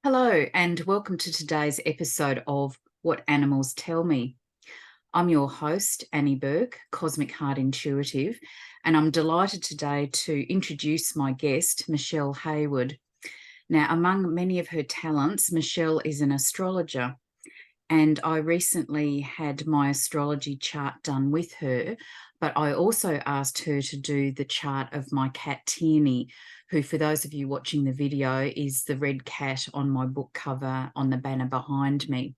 Hello, and welcome to today's episode of What Animals Tell Me. I'm your host, Annie Burke, Cosmic Heart Intuitive, and I'm delighted today to introduce my guest, Michelle Hayward. Now, among many of her talents, Michelle is an astrologer, and I recently had my astrology chart done with her, but I also asked her to do the chart of my cat Tiernay, who, for those of you watching the video, is the red cat on my book cover on the banner behind me.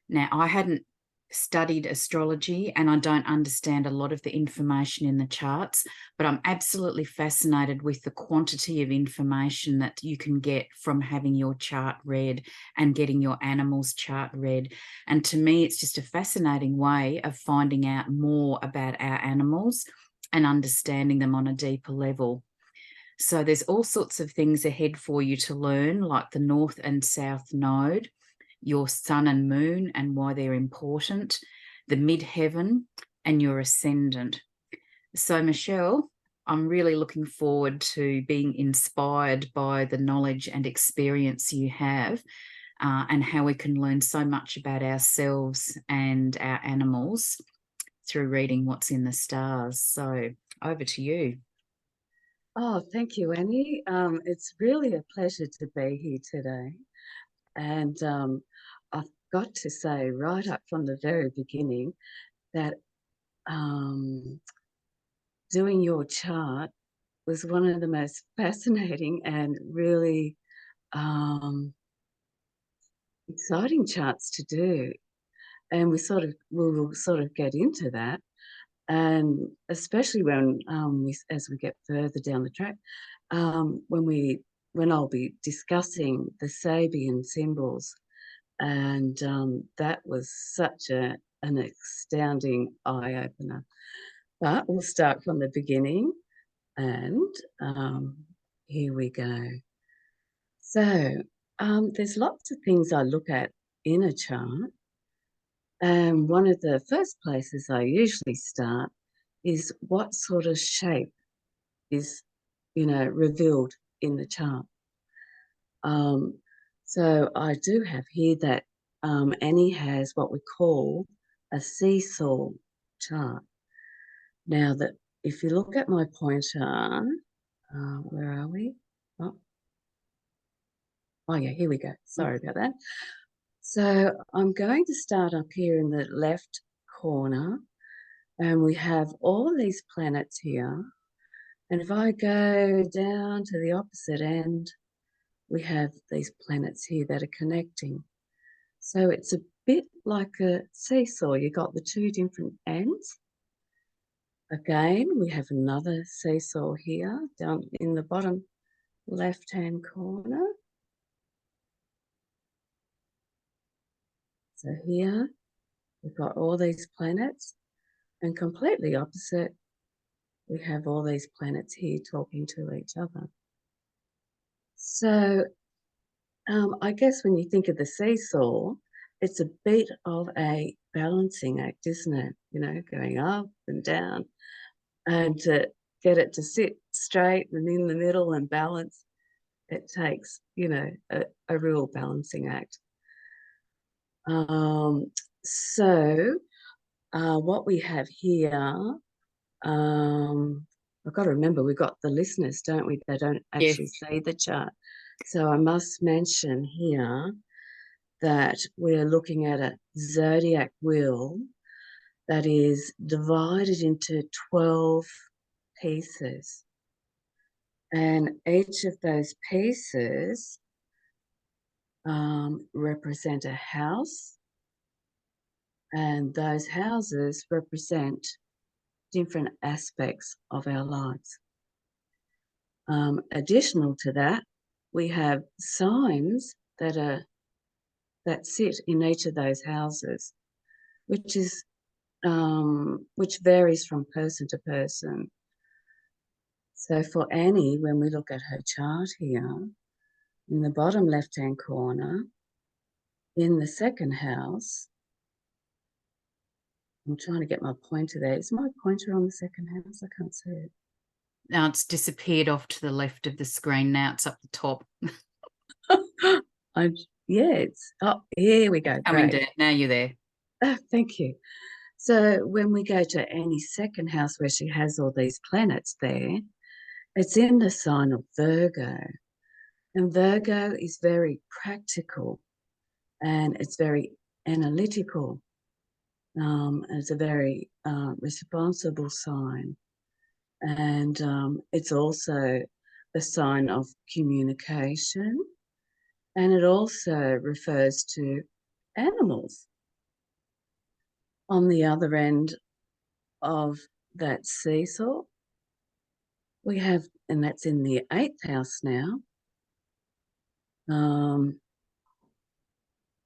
Now, I hadn't studied astrology and I don't understand a lot of the information in the charts, but I'm absolutely fascinated with the quantity of information that you can get from having your chart read and getting your animal's chart read. And to me, it's just a fascinating way of finding out more about our animals and understanding them on a deeper level. So there's all sorts of things ahead for you to learn, like the North and South Node, your sun and moon and why they're important, the midheaven, and your ascendant. So, Michelle, I'm really looking forward to being inspired by the knowledge and experience you have, and how we can learn so much about ourselves and our animals through reading what's in the stars. So, over to you. Oh, thank you, Annie. It's really a pleasure to be here today. And I've got to say right up from the very beginning that doing your chart was one of the most fascinating and really exciting charts to do. And we'll sort of get into that. And especially when as we get further down the track, when I'll be discussing the Sabian symbols, and that was such an astounding eye opener. But we'll start from the beginning, and here we go. So there's lots of things I look at in a chart, and one of the first places I usually start is what sort of shape is, revealed in the chart. So I do have here that Annie has what we call a seesaw chart. Now, that if you look at my pointer, where are we? Oh, yeah, here we go. Sorry about that. So I'm going to start up here in the left corner, and we have all these planets here. And if I go down to the opposite end, we have these planets here that are connecting. So it's a bit like a seesaw. You got the two different ends. Again, we have another seesaw here down in the bottom left-hand corner. So here we've got all these planets, and completely opposite, we have all these planets here talking to each other. So I guess when you think of the seesaw, it's a bit of a balancing act, isn't it? Going up and down, and to get it to sit straight and in the middle and balance, it takes, a real balancing act. So what we have here, I've got to remember we've got the listeners, don't we? They don't actually see the chart. So I must mention here that we're looking at a zodiac wheel that is divided into 12 pieces. And each of those pieces represent a house, and those houses represent different aspects of our lives. Additional to that, we have signs that sit in each of those houses, which varies from person to person. So for Annie, when we look at her chart here, in the bottom left-hand corner, in the second house, I'm trying to get my pointer there. Is my pointer on the second house? I can't see it. Now it's disappeared off to the left of the screen. Now it's up the top. Yeah, it's, oh, here we go. Coming Great. down. Now you're there. Thank you. So when we go to Annie's second house where she has all these planets there, it's in the sign of Virgo. And Virgo is very practical and it's very analytical. It's a very responsible sign. And it's also a sign of communication. And it also refers to animals. On the other end of that seesaw, we have, and that's in the 8th house now,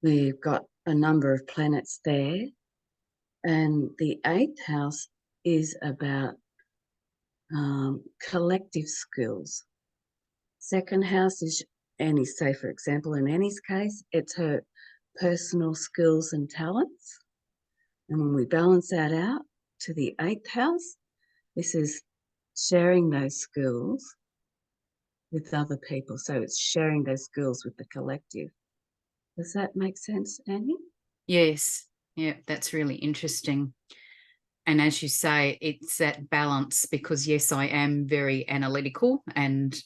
we've got a number of planets there, and the 8th house is about collective skills. Second house is Annie's, say for example, in Annie's case, it's her personal skills and talents. And when we balance that out to the 8th house, this is sharing those skills with other people. So it's sharing those skills with the collective. Does that make sense, Annie? Yes. Yeah, that's really interesting. And as you say, it's that balance because, yes, I am very analytical and,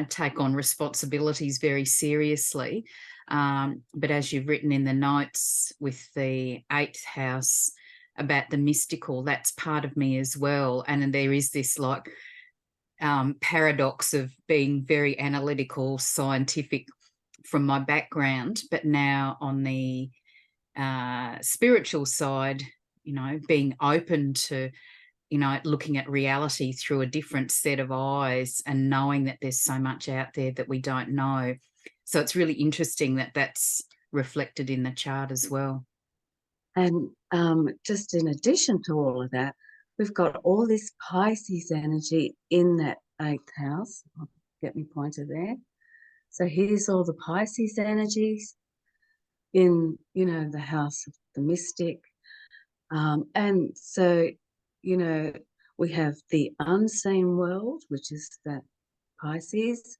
take on responsibilities very seriously. But as you've written in the notes with the 8th house about the mystical, that's part of me as well. And there is this paradox of being very analytical, scientific from my background, but now on the spiritual side, being open to, looking at reality through a different set of eyes and knowing that there's so much out there that we don't know. So it's really interesting that that's reflected in the chart as well. And just in addition to all of that, we've got all this Pisces energy in that 8th house. I'll get me pointer there. So here's all the Pisces energies in, the house of the mystic. And so, we have the unseen world, which is that Pisces,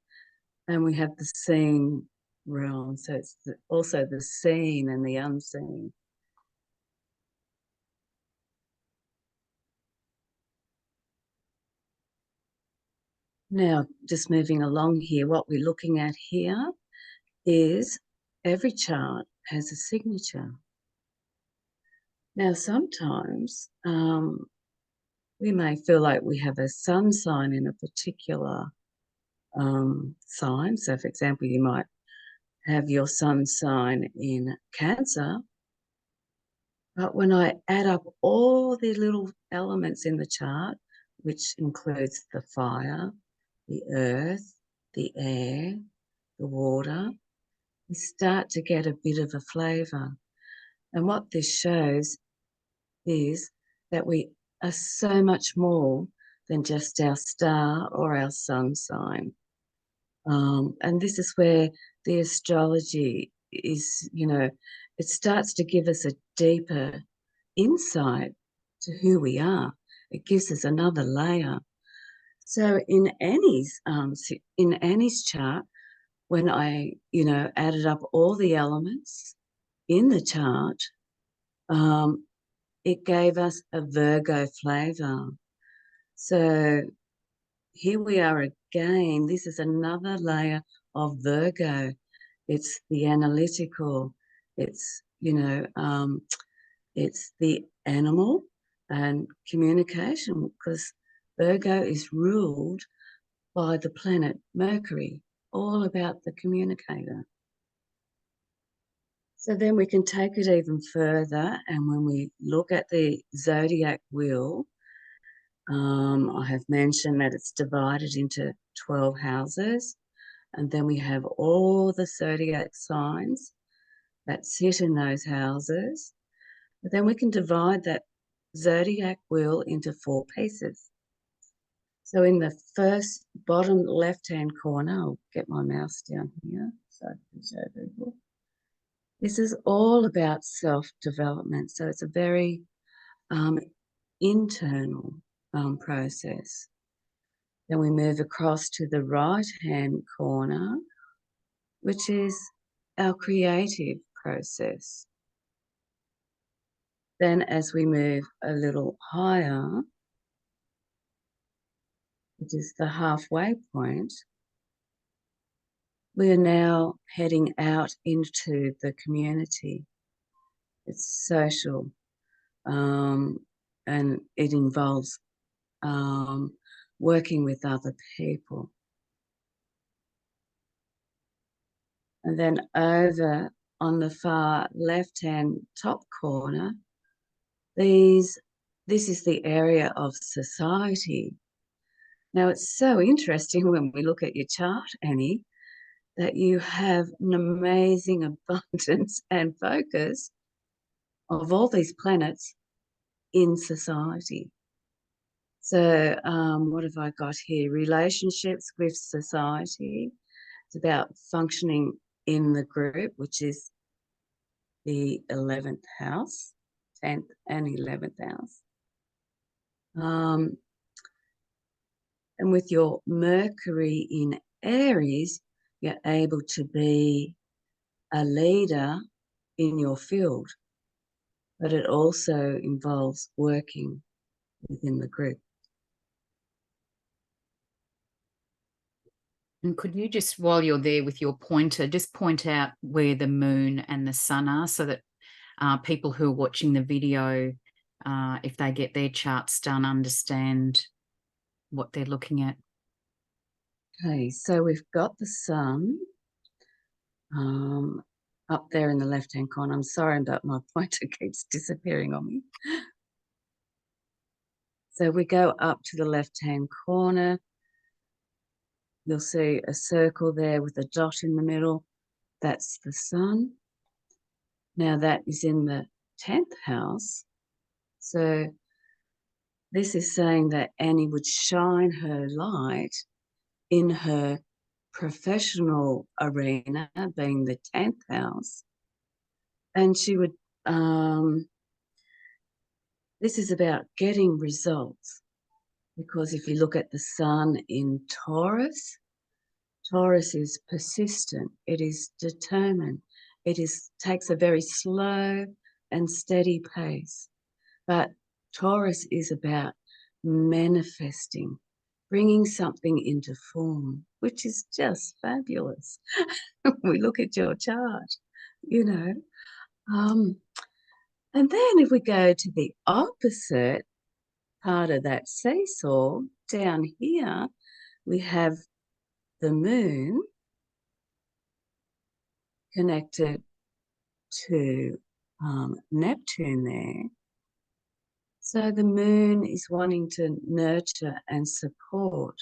and we have the seen realm. So it's also the seen and the unseen. Now, just moving along here, what we're looking at here is every chart has a signature. Now, sometimes we may feel like we have a sun sign in a particular sign. So, for example, you might have your sun sign in Cancer, but when I add up all the little elements in the chart, which includes the fire, the earth, the air, the water, we start to get a bit of a flavour. And what this shows is that we are so much more than just our star or our sun sign. And this is where the astrology is, it starts to give us a deeper insight to who we are. It gives us another layer. So in Annie's chart, when I, added up all the elements in the chart, it gave us a Virgo flavour. So here we are again. This is another layer of Virgo. It's the analytical. It's, it's the animal and communication, because Virgo is ruled by the planet Mercury, all about the communicator. So then we can take it even further, and when we look at the zodiac wheel, I have mentioned that it's divided into 12 houses, and then we have all the zodiac signs that sit in those houses. But then we can divide that zodiac wheel into 4 pieces. So in the first bottom left-hand corner, I'll get my mouse down here so I can show people. This is all about self-development. So it's a very internal process. Then we move across to the right-hand corner, which is our creative process. Then as we move a little higher, which is the halfway point, we are now heading out into the community. It's social, and it involves working with other people. And then over on the far left-hand top corner, this is the area of society. Now, it's so interesting when we look at your chart, Annie, that you have an amazing abundance and focus of all these planets in society. So what have I got here? Relationships with society. It's about functioning in the group, which is the 11th house, 10th and 11th house. And with your Mercury in Aries, you're able to be a leader in your field, but it also involves working within the group. And could you just, while you're there with your pointer, just point out where the moon and the sun are so that people who are watching the video, if they get their charts done, understand what they're looking at? Okay, so we've got the sun up there in the left-hand corner. I'm sorry, but my pointer keeps disappearing on me. So we go up to the left-hand corner. You'll see a circle there with a dot in the middle. That's the sun. Now that is in the 10th house. So this is saying that Annie would shine her light in her professional arena, being the 10th house. And she would, this is about getting results. Because if you look at the sun in Taurus, Taurus is persistent, it is determined, takes a very slow and steady pace. But Taurus is about manifesting, bringing something into form, which is just fabulous. We look at your chart, you know. And then if we go to the opposite part of that seesaw, down here, we have the moon connected to Neptune there. So the moon is wanting to nurture and support.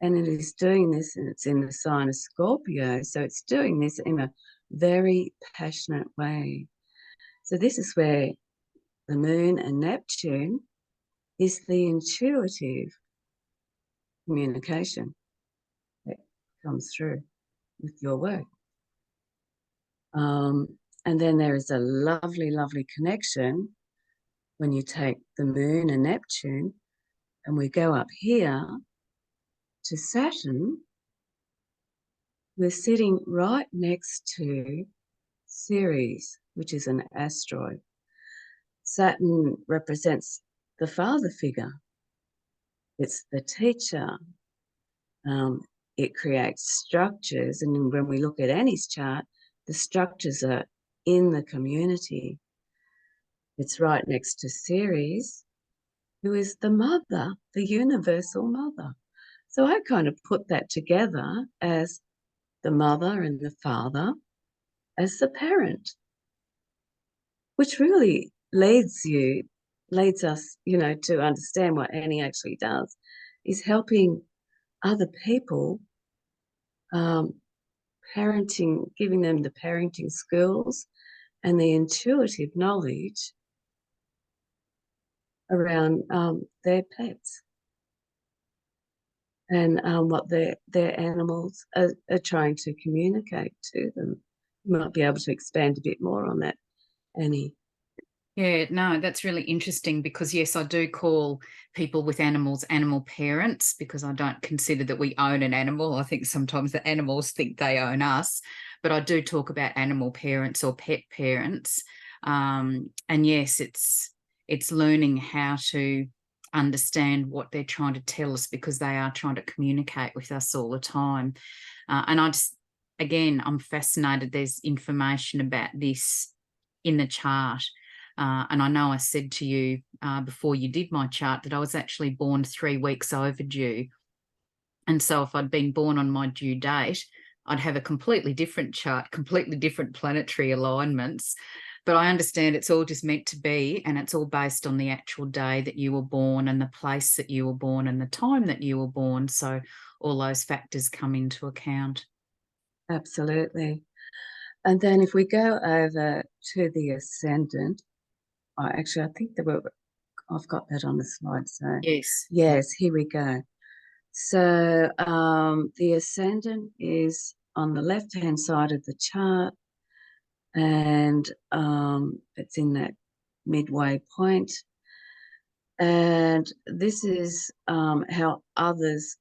And it is doing this, and it's in the sign of Scorpio. So it's doing this in a very passionate way. So this is where the moon and Neptune is the intuitive communication that comes through with your work. And then there is a lovely, lovely connection when you take the moon and Neptune, and we go up here to Saturn. We're sitting right next to Ceres, which is an asteroid. Saturn represents the father figure. It's the teacher. It creates structures. And when we look at Annie's chart, the structures are in the community. It's right next to Ceres, who is the mother, the universal mother. So I kind of put that together as the mother and the father as the parent, which really leads us, to understand what Annie actually does, is helping other people, parenting, giving them the parenting skills and the intuitive knowledge around their pets and what their animals are trying to communicate to them. You might be able to expand a bit more on that, Annie. Yeah, no, that's really interesting because, yes, I do call people with animals animal parents because I don't consider that we own an animal. I think sometimes the animals think they own us, but I do talk about animal parents or pet parents. And yes, it's learning how to understand what they're trying to tell us because they are trying to communicate with us all the time. And again, I'm fascinated. There's information about this in the chart. And I know I said to you before you did my chart that I was actually born 3 weeks overdue. And so if I'd been born on my due date, I'd have a completely different chart, completely different planetary alignments. But I understand it's all just meant to be, and it's all based on the actual day that you were born and the place that you were born and the time that you were born. So all those factors come into account. Absolutely. And then if we go over to the ascendant, actually, I think I've got that on the slide. So, Yes. yes, here we go. So, the ascendant is on the left-hand side of the chart, and it's in that midway point. And this is how others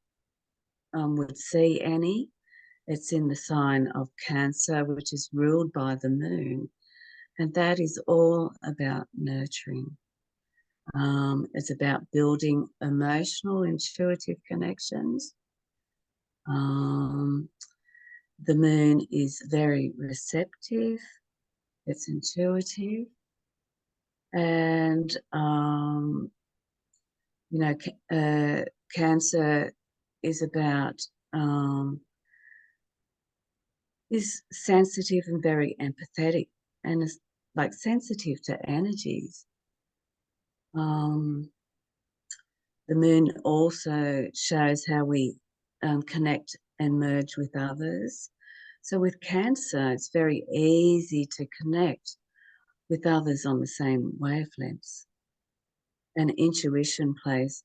would see Annie. It's in the sign of Cancer, which is ruled by the moon. And that is all about nurturing. It's about building emotional, intuitive connections. The moon is very receptive. It's intuitive. And, Cancer is about, is sensitive and very empathetic and is like sensitive to energies. The moon also shows how we connect and merge with others. So with Cancer, it's very easy to connect with others on the same wavelengths. And intuition plays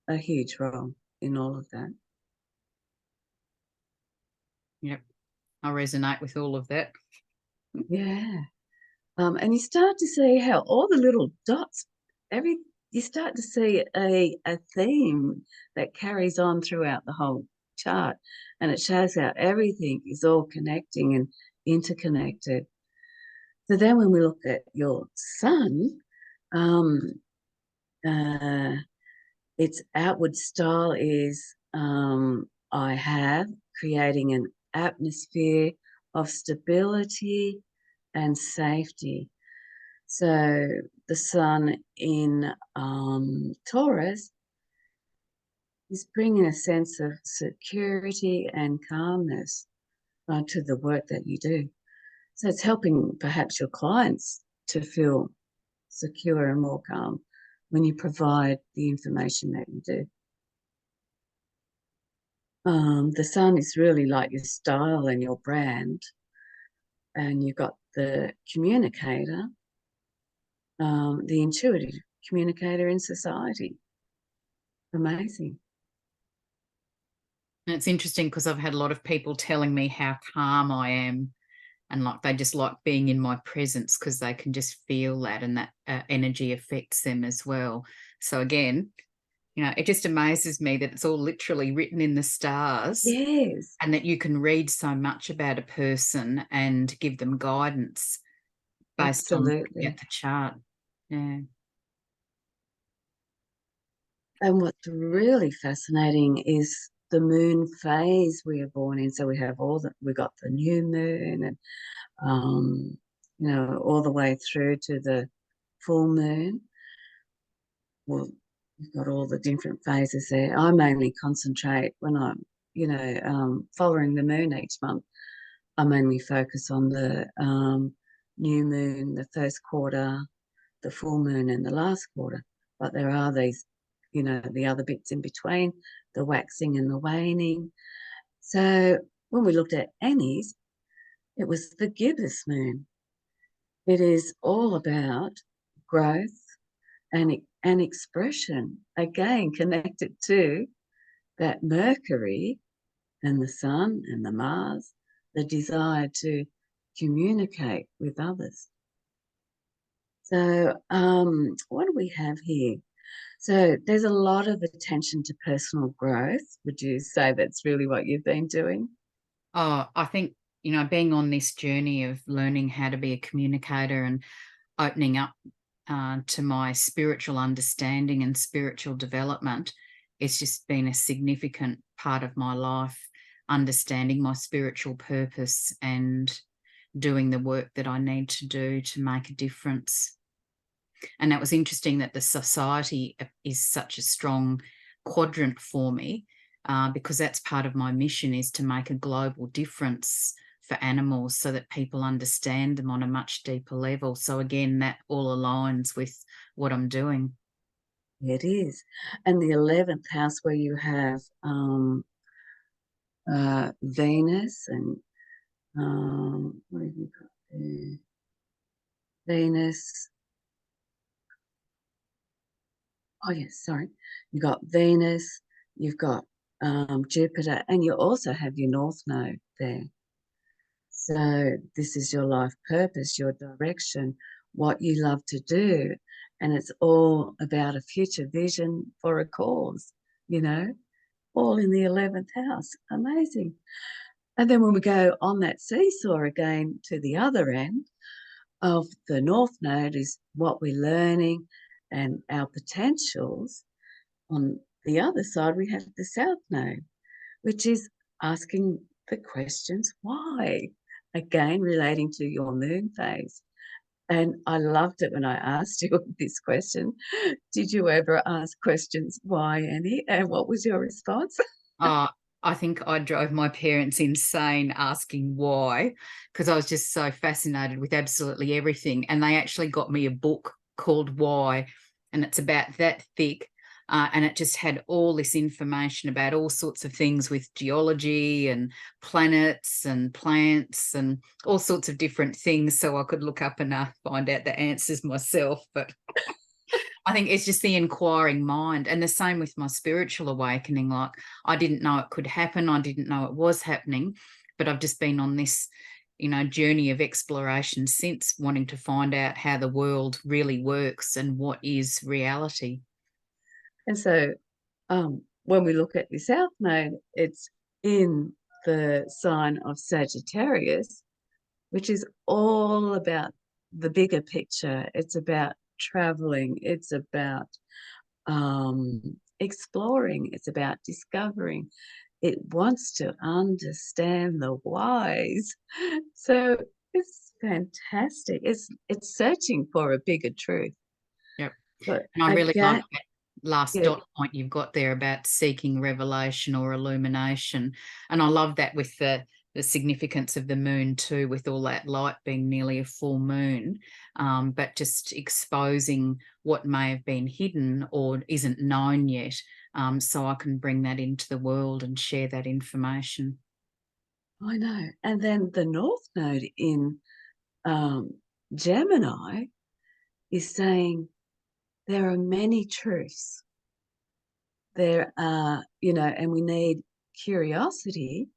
a huge role in all of that. Yep. I resonate with all of that. Yeah. And you start to see how all the little dots, you start to see a theme that carries on throughout the whole chart. And it shows how everything is all connecting and interconnected. So then when we look at your sun, um, uh, its outward style is I have creating an atmosphere of stability and safety. So the sun in Taurus is bringing a sense of security and calmness to the work that you do. So it's helping perhaps your clients to feel secure and more calm when you provide the information that you do. The sun is really like your style and your brand, and you've got the communicator, the intuitive communicator in society. Amazing. And it's interesting because I've had a lot of people telling me how calm I am and like they just like being in my presence because they can just feel that and that energy affects them as well. So again, it just amazes me that it's all literally written in the stars Yes, and that you can read so much about a person and give them guidance based on looking at absolutely. the chart. Yeah. And what's really fascinating is the moon phase we are born in. So we got the new moon and all the way through to the full moon. Well, you've got all the different phases there. I mainly concentrate when I'm, following the moon each month. I mainly focus on the new moon, the first quarter, the full moon, and the last quarter. But there are these, the other bits in between, the waxing and the waning. So when we looked at Annie's, it was the gibbous moon. It is all about growth and expression, again connected to that Mercury and the Sun and the Mars, the desire to communicate with others. So, what do we have here? So there's a lot of attention to personal growth. Would you say that's really what you've been doing? Oh, I think, being on this journey of learning how to be a communicator and opening up to my spiritual understanding and spiritual development, it's just been a significant part of my life, understanding my spiritual purpose and doing the work that I need to do to make a difference. And that was interesting that the society is such a strong quadrant for me, because that's part of my mission, is to make a global difference for animals so that people understand them on a much deeper level. So again, that all aligns with what I'm doing. It is. And the 11th house where you have Venus and what have you got there? Venus. Oh, yes, sorry. You've got Venus, you've got Jupiter, and you also have your North Node there. So this is your life purpose, your direction, what you love to do. And it's all about a future vision for a cause, you know, all in the 11th house. Amazing. And then when we go on that seesaw again to the other end of the North Node is what we're learning and our potentials. On the other side, we have the South Node, which is asking the questions why, again, relating to your moon phase. And I loved it when I asked you this question. Did you ever ask questions why, Annie? And what was your response? Uh, I think I drove my parents insane asking why, because I was just so fascinated with absolutely everything. And they actually got me a book called Why, and it's about that thick. And it just had all this information about all sorts of things with geology and planets and plants and all sorts of different things. So I could look up and find out the answers myself. But I think it's just the inquiring mind. And the same with my spiritual awakening. Like, I didn't know it could happen. I didn't know it was happening. But I've just been on this, journey of exploration since, wanting to find out how the world really works and what is reality. And so when we look at the South Node, it's in the sign of Sagittarius, which is all about the bigger picture. It's about traveling. It's about exploring. It's about discovering. It wants to understand the whys. So it's fantastic. It's searching for a bigger truth. Yep. But And I really like again, that last yeah, dot point you've got there about seeking revelation or illumination. And I love that with the significance of the moon too, with all that light being nearly a full moon, but just exposing what may have been hidden or isn't known yet, so I can bring that into the world and share that information. I know. And then the North Node in um, Gemini is saying there are many truths. There are, and we need curiosity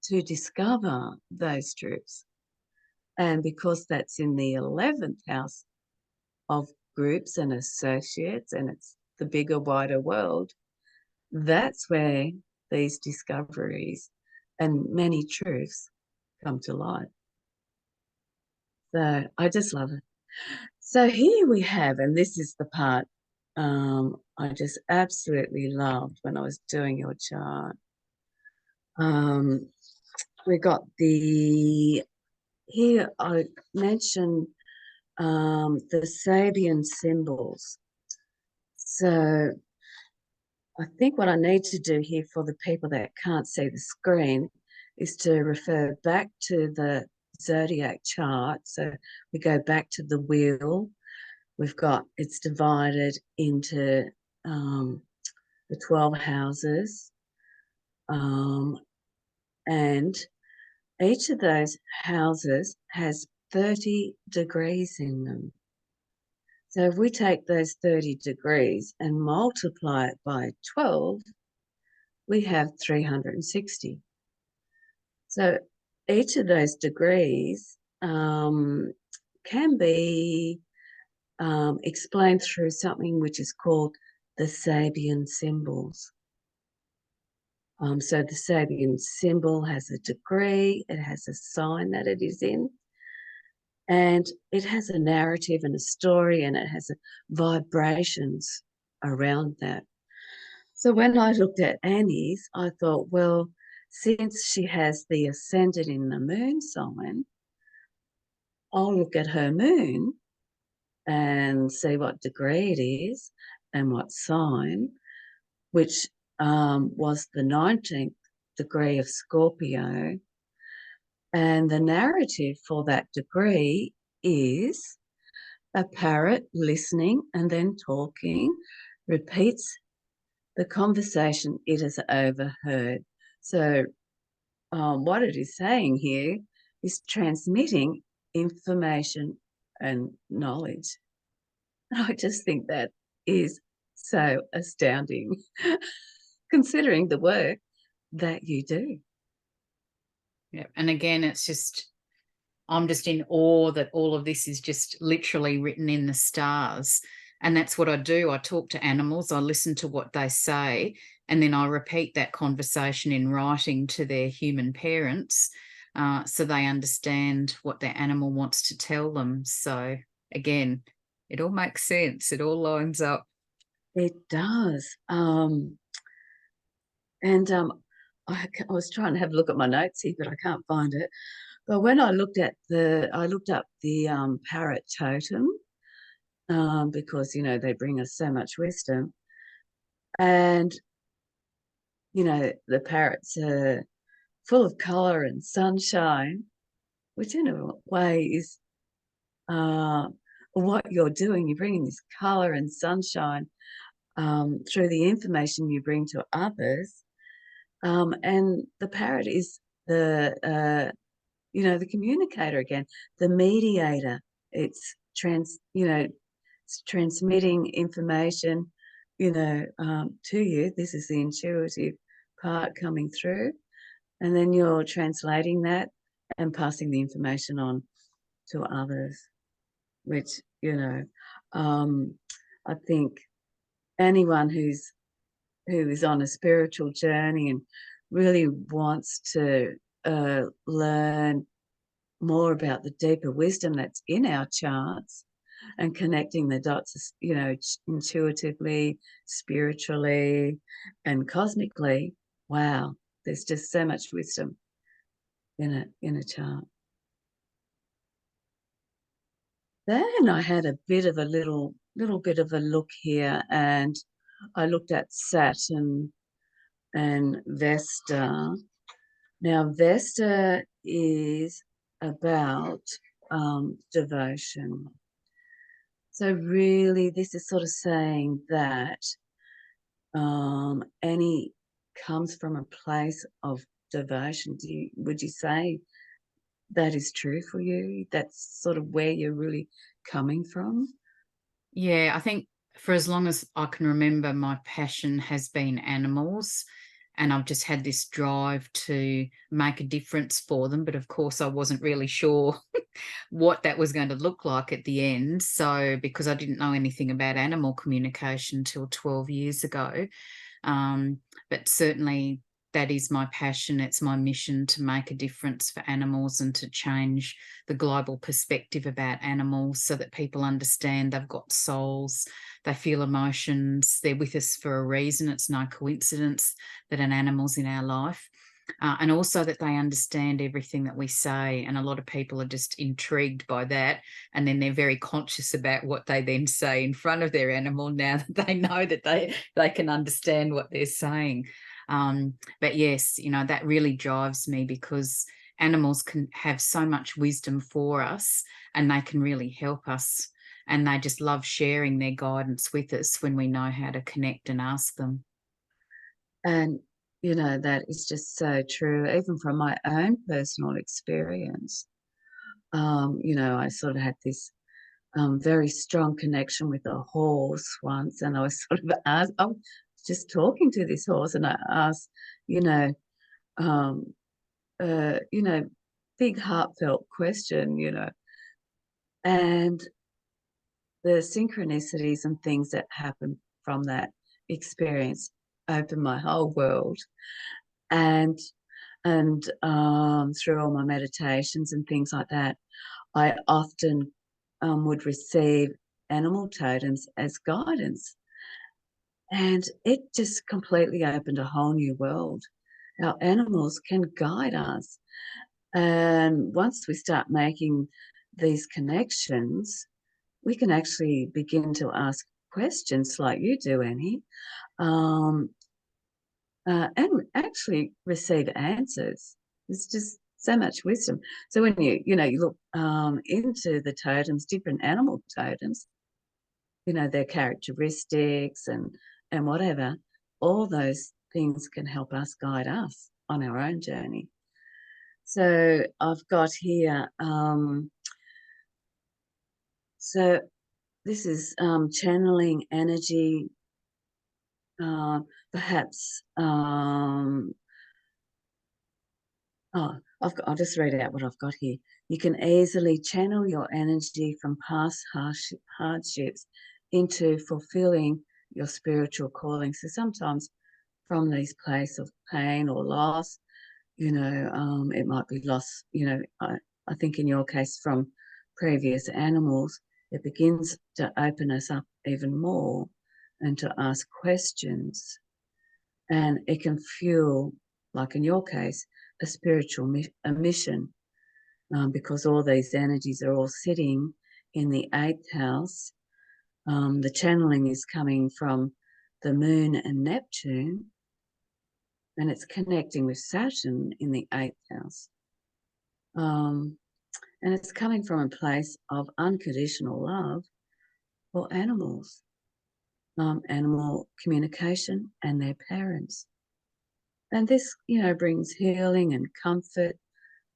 to discover those truths. And because that's in the 11th house of groups and associates, and it's the bigger, wider world, that's where these discoveries and many truths come to light. So I just love it. So here we have, and this is the part I just absolutely loved when I was doing your chart. Um, we got here I mentioned the Sabian symbols. So I think what I need to do here for the people that can't see the screen is to refer back to the zodiac chart. So we go back to the wheel. It's divided into the 12 houses. And each of those houses has 30 degrees in them. So if we take those 30 degrees and multiply it by 12, we have 360. So each of those degrees can be explained through something which is called the Sabian symbols. So the Sabian symbol has a degree, it has a sign that it is in, and it has a narrative and a story, and it has vibrations around that. So when I looked at Annie's, I thought, well, since she has the ascendant in the moon sign, I'll look at her moon and see what degree it is and what sign, which was the 19th degree of Scorpio. And the narrative for that degree is a parrot listening and then talking, repeats the conversation it has overheard. So what it is saying here is transmitting information and knowledge. I just think that is so astounding, considering the work that you do. Yeah. And again, I'm just in awe that all of this is just literally written in the stars. And that's what I do. I talk to animals, I listen to what they say, and then I repeat that conversation in writing to their human parents, so they understand what their animal wants to tell them. So again, it all makes sense. It all lines up. It does. And I was trying to have a look at my notes here, but I can't find it. But when I looked up the parrot totem, because they bring us so much wisdom, and the parrots are full of color and sunshine, which in a way is what you're doing. You're bringing this color and sunshine through the information you bring to others. And the parrot is the communicator again, the mediator. It's it's transmitting information, to you. This is the intuitive part coming through, and then you're translating that and passing the information on to others, which, I think anyone who is on a spiritual journey and really wants to learn more about the deeper wisdom that's in our charts and connecting the dots, intuitively, spiritually, and cosmically. Wow, there's just so much wisdom in a chart. Then I had a bit of a little bit of a look here, and I looked at Saturn and Vesta. Now, Vesta is about devotion. So really, this is sort of saying that Annie comes from a place of devotion. Would you say that is true for you? That's sort of where you're really coming from? Yeah, I think for as long as I can remember, my passion has been animals. And I've just had this drive to make a difference for them. But of course, I wasn't really sure what that was going to look like at the end. So, because I didn't know anything about animal communication until 12 years ago. But certainly that is my passion. It's my mission to make a difference for animals and to change the global perspective about animals so that people understand they've got souls, they feel emotions, they're with us for a reason. It's no coincidence that an animal's in our life. And also that they understand everything that we say. And a lot of people are just intrigued by that. And then they're very conscious about what they then say in front of their animal now that they know that they can understand what they're saying. But yes, that really drives me because animals can have so much wisdom for us and they can really help us. And they just love sharing their guidance with us when we know how to connect and ask them. And that is just so true, even from my own personal experience. I sort of had this very strong connection with a horse once, and I was sort of asked, I was just talking to this horse, and I asked, um, uh, you know, big heartfelt question, and the synchronicities and things that happen from that experience opened my whole world. And through all my meditations and things like that, I often would receive animal totems as guidance. And it just completely opened a whole new world. Our animals can guide us. And once we start making these connections, we can actually begin to ask questions like you do, Annie, um, and actually receive answers. There's just so much wisdom. So when you look into the totems, different animal totems, their characteristics and whatever, all those things can help us guide us on our own journey. So I've got here, so this is channeling energy, perhaps, I'll just read out what I've got here. You can easily channel your energy from past hardships into fulfilling your spiritual calling. So sometimes from these places of pain or loss, it might be loss, I think in your case from previous animals, it begins to open us up even more and to ask questions. And it can fuel, like in your case, a spiritual mission, because all these energies are all sitting in the 8th house. The channeling is coming from the moon and Neptune, and it's connecting with Saturn in the 8th house. And it's coming from a place of unconditional love for animals, animal communication and their parents. And this, brings healing and comfort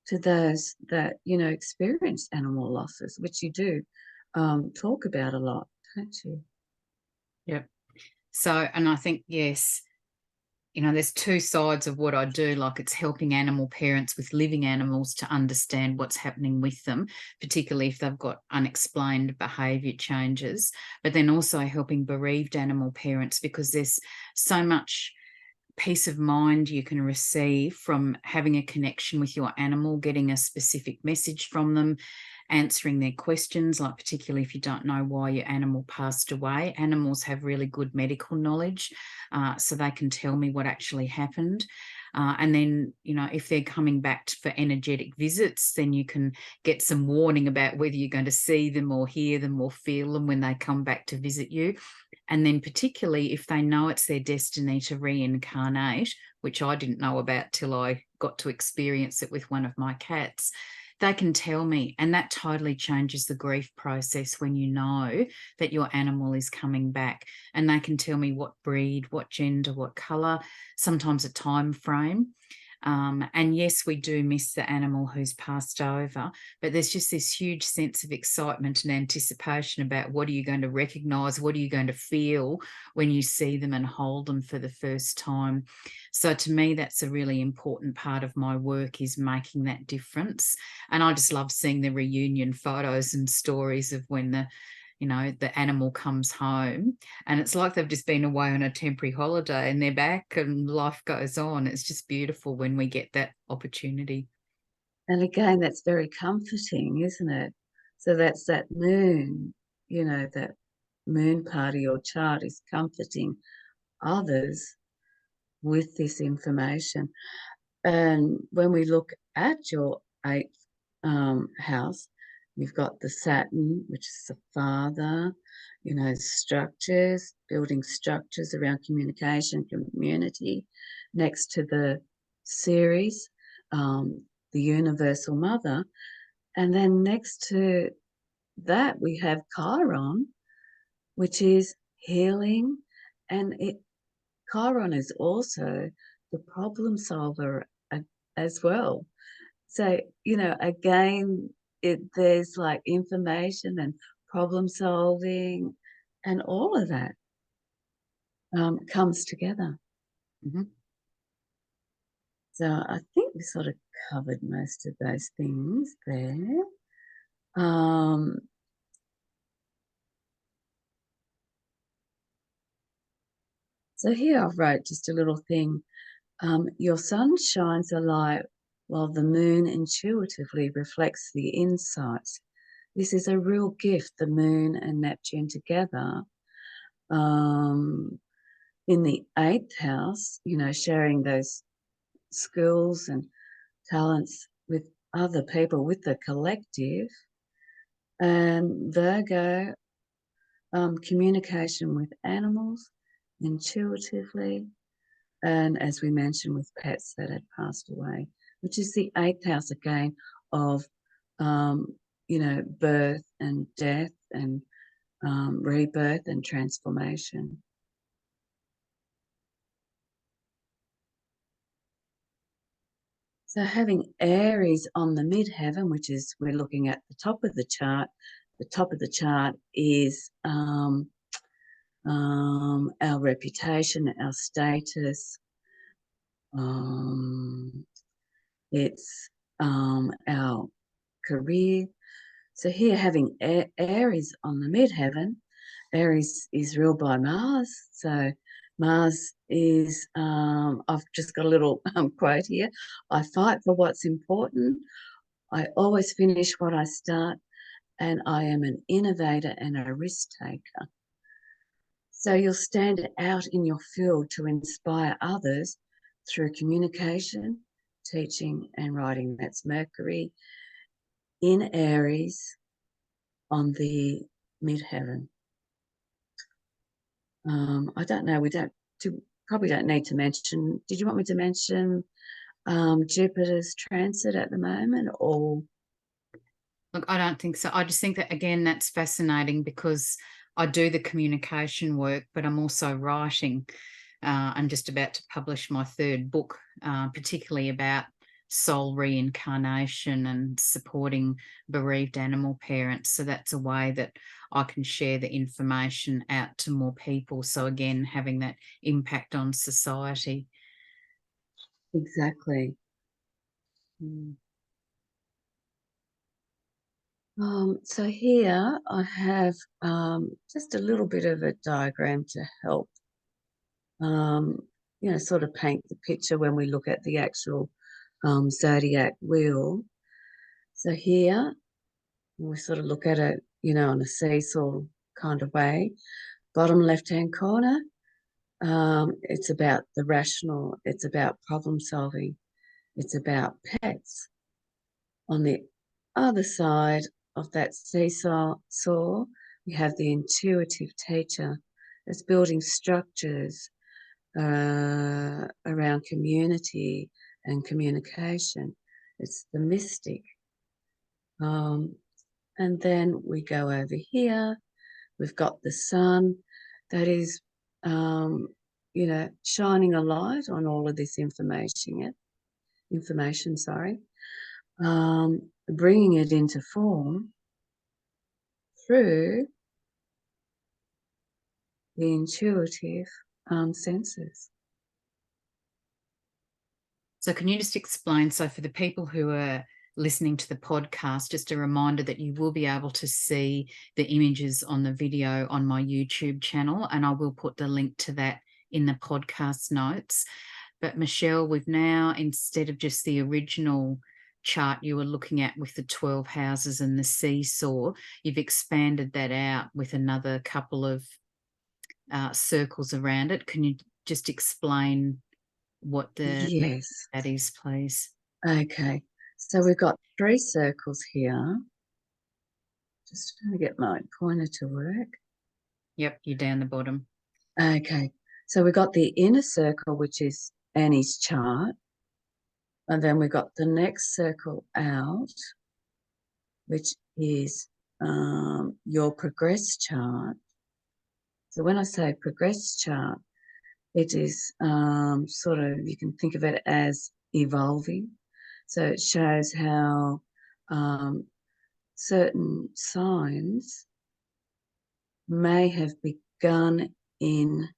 to those that, experience animal losses, which you do talk about a lot, don't you? Yep. So, and I think, yes, there's two sides of what I do. Like, it's helping animal parents with living animals to understand what's happening with them, particularly if they've got unexplained behaviour changes, but then also helping bereaved animal parents, because there's so much peace of mind you can receive from having a connection with your animal, getting a specific message from them, answering their questions, like particularly if you don't know why your animal passed away. Animals have really good medical knowledge, so they can tell me what actually happened. And then, if they're coming back for energetic visits, then you can get some warning about whether you're going to see them or hear them or feel them when they come back to visit you. And then particularly if they know it's their destiny to reincarnate, which I didn't know about till I got to experience it with one of my cats, they can tell me. And that totally changes the grief process when you know that your animal is coming back. And they can tell me what breed, what gender, what colour, sometimes a time frame. And yes, we do miss the animal who's passed over, but there's just this huge sense of excitement and anticipation about what are you going to recognise, what are you going to feel when you see them and hold them for the first time. So to me, that's a really important part of my work, is making that difference. And I just love seeing the reunion photos and stories of when the animal comes home, and it's like they've just been away on a temporary holiday and they're back and life goes on. It's just beautiful when we get that opportunity. And again, that's very comforting, isn't it? So that's that moon, that moon part of your chart is comforting others with this information. And when we look at your 8th house, you've got the Saturn, which is the father, structures, building structures around communication, community, next to the Ceres, the universal mother. And then next to that, we have Chiron, which is healing. And Chiron is also the problem solver as well. So, again, there's like information and problem solving and all of that comes together. Mm-hmm. So I think we sort of covered most of those things there. So here I've wrote just a little thing. Your sun shines a light while the moon intuitively reflects the insights. This is a real gift, the moon and Neptune together. In the 8th house, sharing those skills and talents with other people, with the collective. And Virgo, communication with animals intuitively. And as we mentioned, with pets that had passed away, which is the 8th house again of, birth and death and rebirth and transformation. So having Aries on the midheaven, which is, we're looking at the top of the chart. The top of the chart is our reputation, our status. It's our career. So here, having Aries on the midheaven, Aries is ruled by Mars. So Mars is, I've just got a little quote here. I fight for what's important. I always finish what I start, and I am an innovator and a risk taker. So you'll stand out in your field to inspire others through communication, teaching, and writing. That's Mercury in Aries on the midheaven. I don't know. Probably don't need to mention. Did you want me to mention Jupiter's transit at the moment, or? Look, I don't think so. I just think that, again, that's fascinating because I do the communication work, but I'm also writing. I'm just about to publish my 3rd book, particularly about soul reincarnation and supporting bereaved animal parents. So that's a way that I can share the information out to more people. So again, having that impact on society. Exactly. So here I have just a little bit of a diagram to help, sort of paint the picture when we look at the actual zodiac wheel. So here we sort of look at it, on a seesaw kind of way. Bottom left-hand corner, it's about the rational, it's about problem solving, it's about pets. On the other side of that seesaw, we have the intuitive teacher. It's building structures around community and communication. It's the mystic. And then we go over here. We've got the sun that is, shining a light on all of this information. Bringing it into form through the intuitive senses. So can you just explain, so for the people who are listening to the podcast, just a reminder that you will be able to see the images on the video on my YouTube channel, and I will put the link to that in the podcast notes. But Michelle, we've now, instead of just the original chart you were looking at with the 12 houses and the seesaw, you've expanded that out with another couple of circles around it. Can you just explain what Yes. that is, please? Okay. So we've got 3 circles here. Just trying to get my pointer to work. Yep, you're down the bottom. Okay. So we've got the inner circle, which is Annie's chart. And then we've got the next circle out, which is your progress chart. So when I say progress chart, it is sort of, you can think of it as evolving. So it shows how certain signs may have begun in,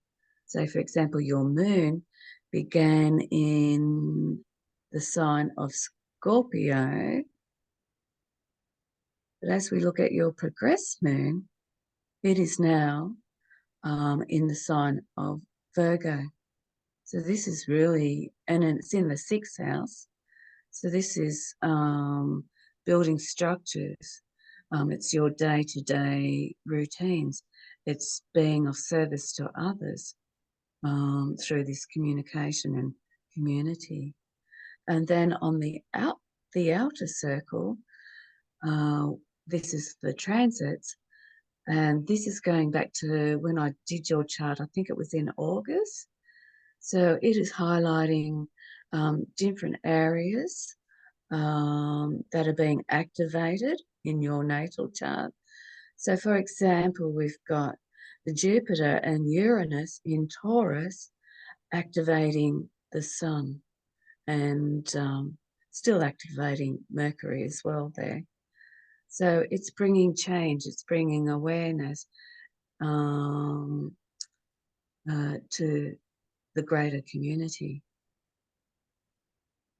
say, for example, your moon began in the sign of Scorpio. But as we look at your progressed moon, it is now in the sign of Virgo. So this is really, and it's in the 6th house. So this is building structures. It's your day-to-day routines. It's being of service to others through this communication and community. And then on the outer circle, this is the transits. And this is going back to when I did your chart. I think it was in August. So it is highlighting different areas that are being activated in your natal chart. So, for example, we've got the Jupiter and Uranus in Taurus activating the Sun and still activating Mercury as well there. So it's bringing change, it's bringing awareness to the greater community.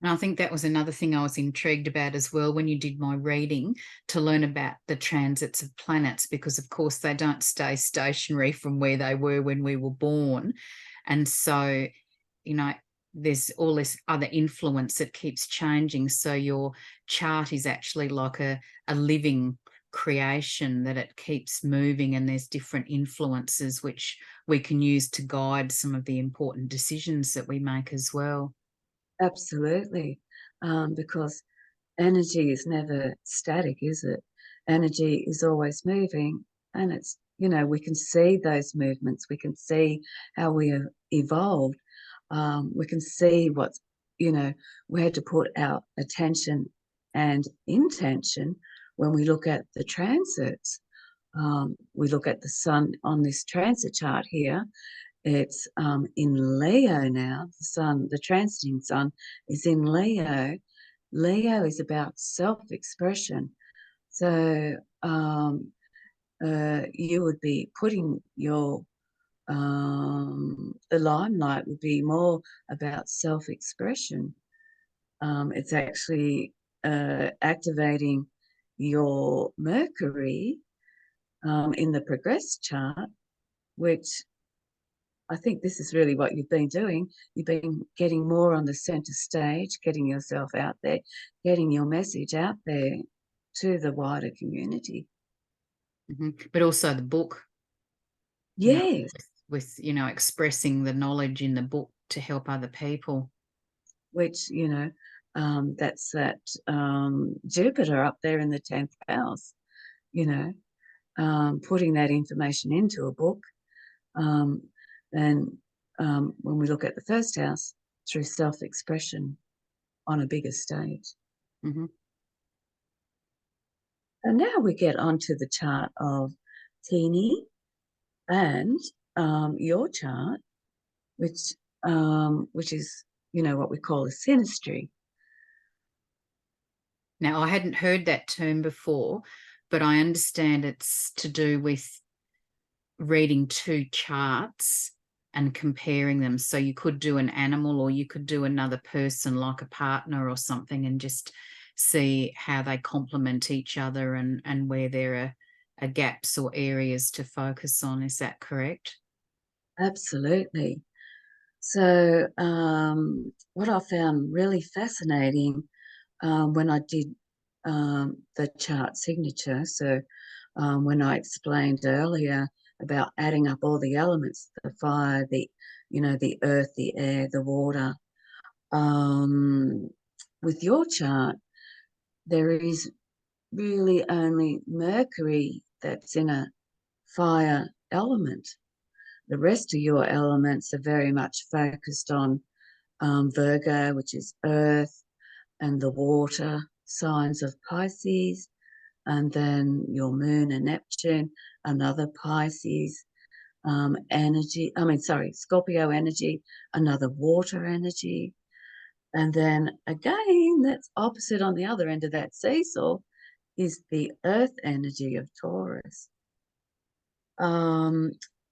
And I think that was another thing I was intrigued about as well when you did my reading, to learn about the transits of planets, because of course they don't stay stationary from where they were when we were born. And so, you know, there's all this other influence that keeps changing. So your chart is actually like a living creation, that it keeps moving, and there's different influences which we can use to guide some of the important decisions that we make as well. Absolutely, because energy is never static, is it? Energy is always moving, and it's, we can see those movements. We can see how we have evolved. We can see what's, where to put our attention and intention when we look at the transits. We look at the sun on this transit chart here. It's in Leo now. The sun, the transiting sun, is in Leo. Leo is about self-expression. So you would be putting your the limelight would be more about self-expression. It's actually activating your Mercury in the progress chart, which I think this is really what you've been doing. You've been getting more on the center stage, getting yourself out there, getting your message out there to the wider community. But also the book, Yes. with expressing the knowledge in the book to help other people. Which, that's that Jupiter up there in the 10th house, putting that information into a book. And when we look at the first house, through self-expression on a bigger stage. Mm-hmm. And now we get onto the chart of Tiernay and your chart, which is, what we call a synastry. Now, I hadn't heard that term before, but I understand it's to do with reading two charts and comparing them. So you could do an animal, or you could do another person, like a partner or something, and just see how they complement each other, and where there are gaps or areas to focus on. Is that correct? Absolutely. So what I found really fascinating when I did the chart signature, so when I explained earlier about adding up all the elements, the fire, the earth, the air, the water, with your chart, there is really only Mercury that's in a fire element. The rest of your elements are very much focused on Virgo, which is earth, and the water signs of Pisces, and then your moon and Neptune, another Pisces Scorpio energy, another water energy. And then again, that's opposite on the other end of that seesaw is the earth energy of Taurus.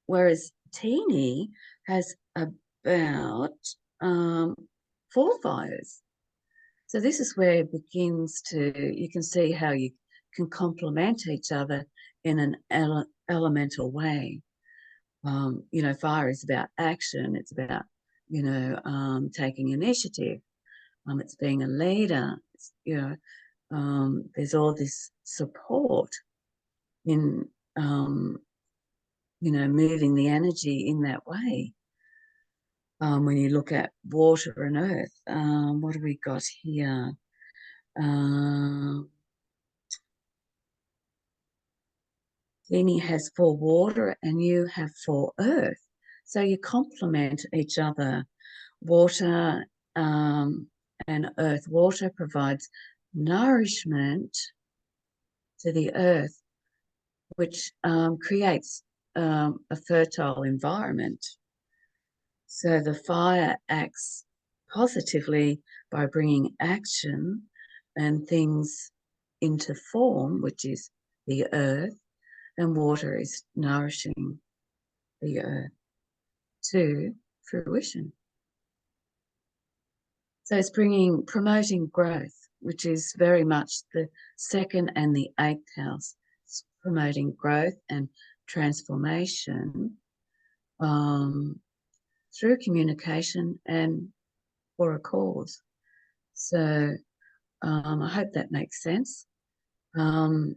Whereas Teeny has about 4 fires. So this is where it begins you can see how you can complement each other in an elemental way. Fire is about action. It's about, taking initiative. It's being a leader. It's, there's all this support in, moving the energy in that way. When you look at water and earth, what have we got here? Tiernay has 4 water and you have 4 earth. So you complement each other. Water and earth. Water provides nourishment to the earth, which creates a fertile environment. So the fire acts positively by bringing action and things into form, which is the earth, and water is nourishing the earth to fruition. So it's promoting growth, which is very much the 2nd and the 8th house. It's promoting growth and transformation through communication and for a cause. So I hope that makes sense. The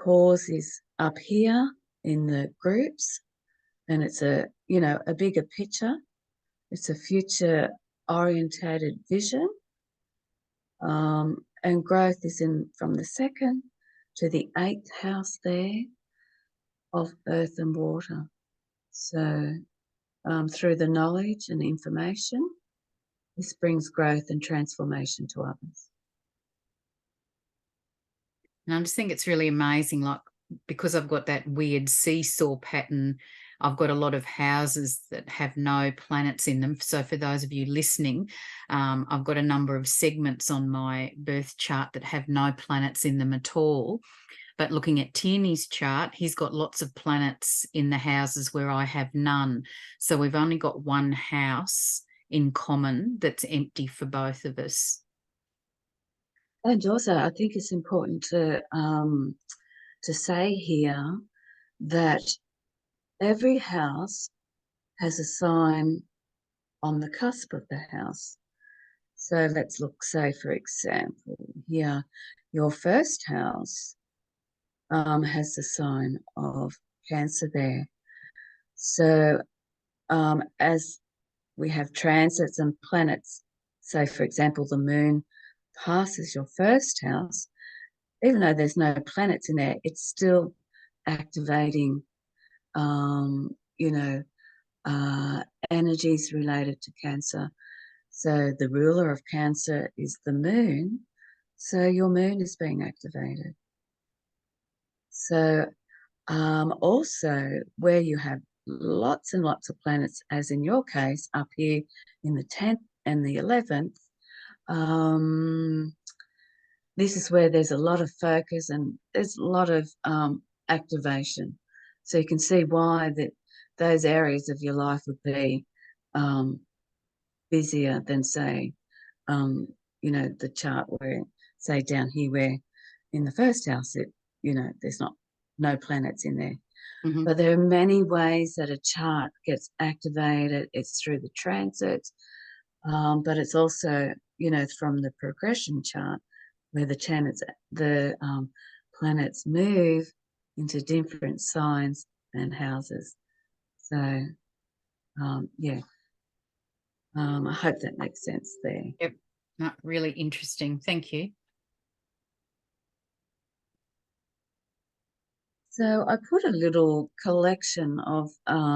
cause is up here in the groups, and it's a bigger picture. It's a future orientated vision, and growth is from the 2nd to the 8th house there of earth and water. So through the knowledge and information, this brings growth and transformation to others. And I just think it's really amazing, like, because I've got that weird seesaw pattern, I've got a lot of houses that have no planets in them. So for those of you listening, I've got a number of segments on my birth chart that have no planets in them at all. But looking at Tiernay's chart, he's got lots of planets in the houses where I have none. So we've only got one house in common that's empty for both of us. And also, I think it's important to say here that every house has a sign on the cusp of the house. So let's look, say, for example, here, your first house has the sign of Cancer there. So as we have transits and planets, say, for example, the moon passes your first house, even though there's no planets in there, it's still activating, energies related to Cancer. So the ruler of Cancer is the moon. So your moon is being activated. So also where you have lots and lots of planets, as in your case, up here in the 10th and the 11th, this is where there's a lot of focus and there's a lot of activation. So you can see why those areas of your life would be busier than, say, the chart where, say, down here where in the first house, there's no planets in there. Mm-hmm. But there are many ways that a chart gets activated. It's through the transits, but it's also, from the progression chart where the planets move into different signs and houses. So, I hope that makes sense there. Yep, not really interesting. Thank you. So I put a little collection of how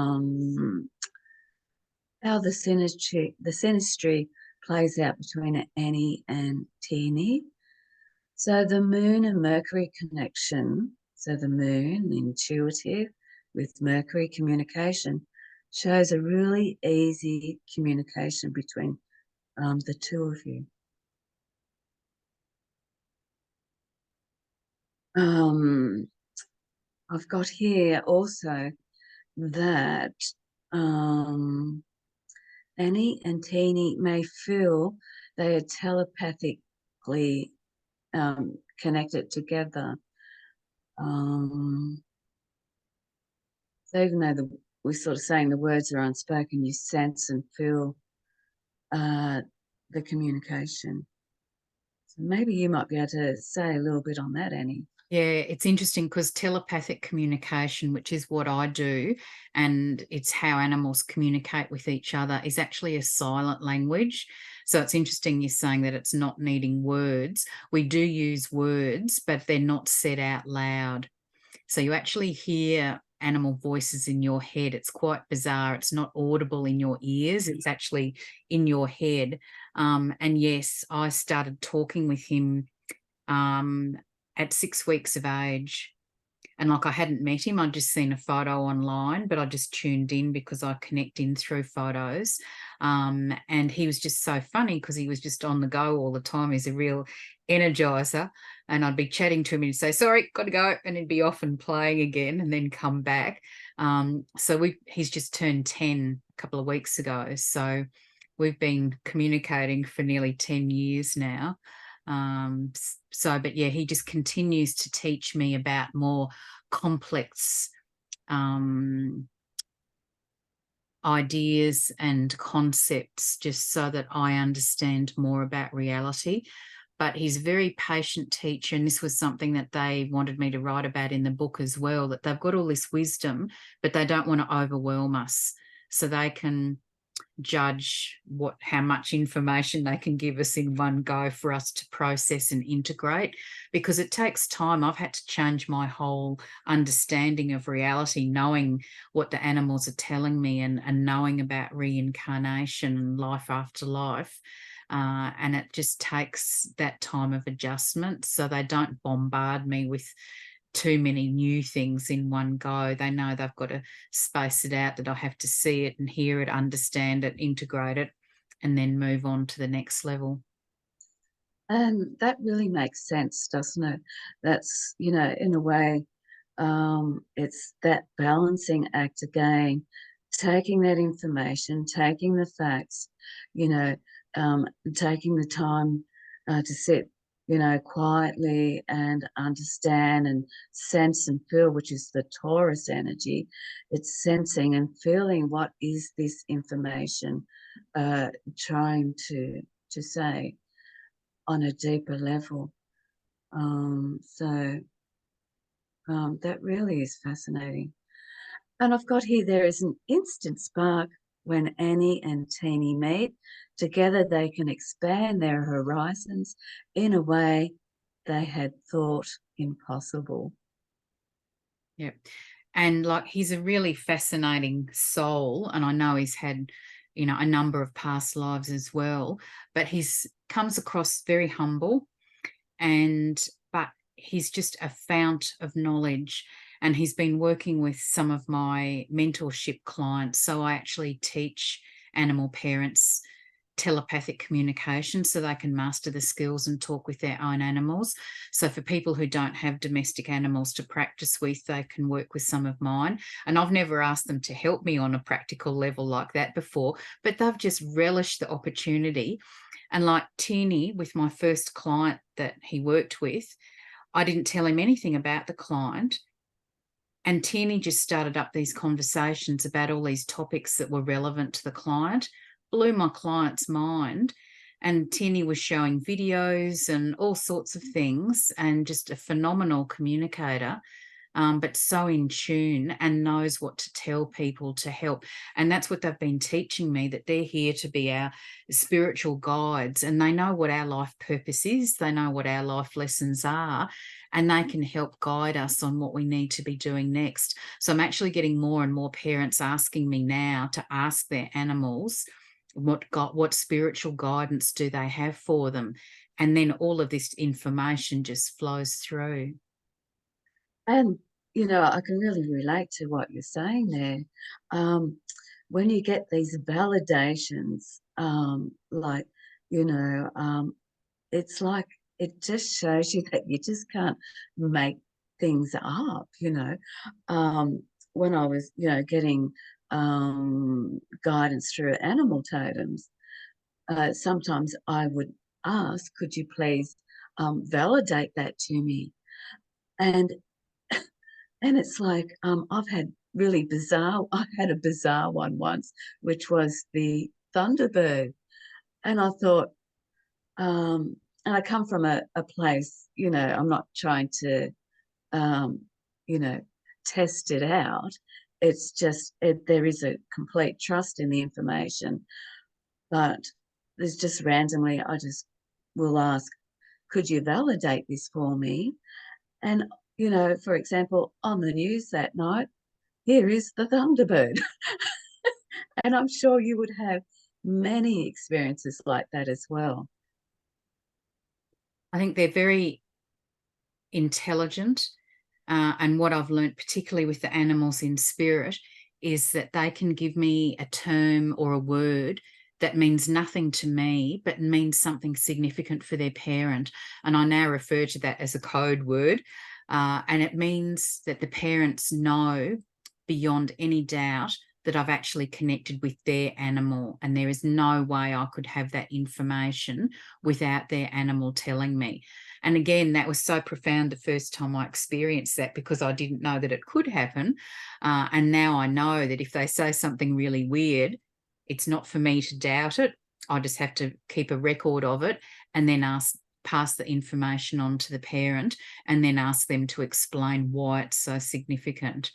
the synastry plays out between Annie and Tiernay. So the moon and Mercury connection, so the moon, intuitive, with Mercury communication, shows a really easy communication between the two of you. I've got here also that Annie and Tiernay may feel they are telepathically connected together. So even though we're sort of saying the words are unspoken, you sense and feel the communication. So maybe you might be able to say a little bit on that, Annie. Yeah, it's interesting because telepathic communication, which is what I do, and it's how animals communicate with each other, is actually a silent language. So it's interesting you're saying that it's not needing words. We do use words, but they're not said out loud. So you actually hear animal voices in your head. It's quite bizarre. It's not audible in your ears, it's actually in your head. And yes, I started talking with him at 6 weeks of age. And like I hadn't met him, I'd just seen a photo online, but I just tuned in because I connect in through photos. And he was just so funny because he was just on the go all the time. He's a real energizer. And I'd be chatting to him and he'd say, sorry, got to go. And he'd be off and playing again and then come back. So he's just turned 10 a couple of weeks ago. So we've been communicating for nearly 10 years now. But yeah, he just continues to teach me about more complex ideas and concepts, just so that I understand more about reality. But he's a very patient teacher, and this was something that they wanted me to write about in the book as well, that they've got all this wisdom, but they don't want to overwhelm us, so they can judge how much information they can give us in one go for us to process and integrate, because it takes time. I've had to change my whole understanding of reality, knowing what the animals are telling me, and knowing about reincarnation and life after life. And it just takes that time of adjustment, so they don't bombard me with too many new things in one go. They know they've got to space it out, that I have to see it and hear it, understand it, integrate it, and then move on to the next level. And that really makes sense, doesn't it? That's, in a way, it's that balancing act again, taking that information, taking the facts, you know, taking the time to sit, quietly and understand and sense and feel, which is the Taurus energy. It's sensing and feeling what is this information trying to say on a deeper level. That really is fascinating. And I've got here, there is an instant spark when Annie and Tiernay meet. Together they can expand their horizons in a way they had thought impossible. Yeah. And like, he's a really fascinating soul. And I know he's had, a number of past lives as well, but he's comes across very humble, but he's just a fount of knowledge. And he's been working with some of my mentorship clients. So I actually teach animal parents telepathic communication so they can master the skills and talk with their own animals. So for people who don't have domestic animals to practice with, they can work with some of mine. And I've never asked them to help me on a practical level like that before, but they've just relished the opportunity. And like Tiernay, with my first client that he worked with, I didn't tell him anything about the client. And Tiernay just started up these conversations about all these topics that were relevant to the client, blew my client's mind. And Tiernay was showing videos and all sorts of things, and just a phenomenal communicator, but so in tune and knows what to tell people to help. And that's what they've been teaching me, that they're here to be our spiritual guides, and they know what our life purpose is. They know what our life lessons are, and they can help guide us on what we need to be doing next. So I'm actually getting more and more parents asking me now to ask their animals what spiritual guidance do they have for them. And then all of this information just flows through. And, I can really relate to what you're saying there. When you get these validations, like, it's like it just shows you that you just can't make things up. When I was, getting guidance through animal totems, sometimes I would ask, could you please validate that to me? And it's like I've had really bizarre. I had a bizarre one once, which was the Thunderbird. And I thought, and I come from a place, I'm not trying to, um, you know, test it out. It's just, there is a complete trust in the information. But there's just randomly, I just will ask, could you validate this for me? And, for example, on the news that night, here is the Thunderbird. And I'm sure you would have many experiences like that as well. I think they're very intelligent. And what I've learned, particularly with the animals in spirit, is that they can give me a term or a word that means nothing to me, but means something significant for their parent. And I now refer to that as a code word. And it means that the parents know beyond any doubt that I've actually connected with their animal. And there is no way I could have that information without their animal telling me. And again, that was so profound the first time I experienced that, because I didn't know that it could happen. And now I know that if they say something really weird, it's not for me to doubt it. I just have to keep a record of it and then pass the information on to the parent and then ask them to explain why it's so significant.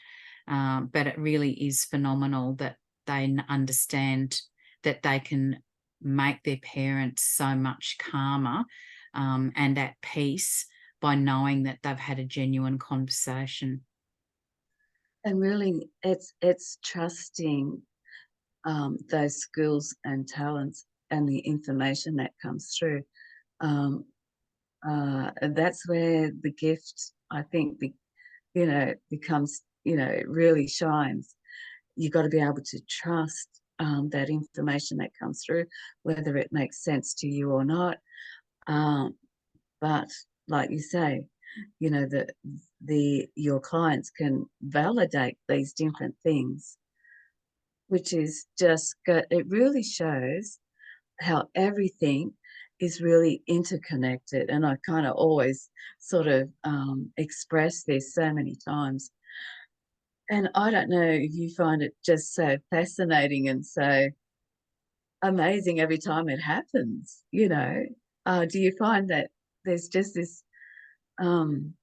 But it really is phenomenal that they understand that they can make their parents so much calmer and at peace by knowing that they've had a genuine conversation. And really, it's trusting those skills and talents and the information that comes through. And that's where the gift, I think, becomes, it really shines. You've got to be able to trust that information that comes through, whether it makes sense to you or not. But like you say, your clients can validate these different things, which is just good. It really shows how everything is really interconnected. And I kind of always sort of express this so many times. And I don't know if you find it just so fascinating and so amazing every time it happens. Do you find that there's just this, I don't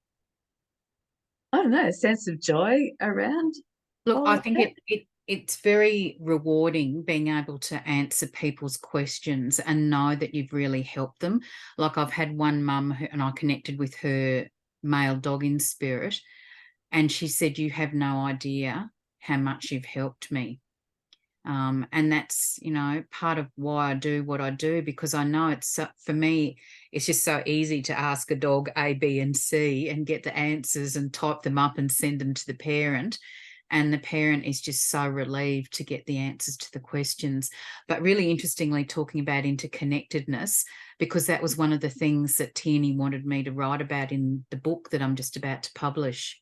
know, a sense of joy around Look, all I of think that? it's very rewarding being able to answer people's questions and know that you've really helped them. Like I've had one mum and I connected with her male dog in spirit, and she said, "You have no idea how much you've helped me." And that's, part of why I do what I do, because I know for me, it's just so easy to ask a dog A, B, and C and get the answers and type them up and send them to the parent. And the parent is just so relieved to get the answers to the questions. But really interestingly, talking about interconnectedness, because that was one of the things that Tiernay wanted me to write about in the book that I'm just about to publish.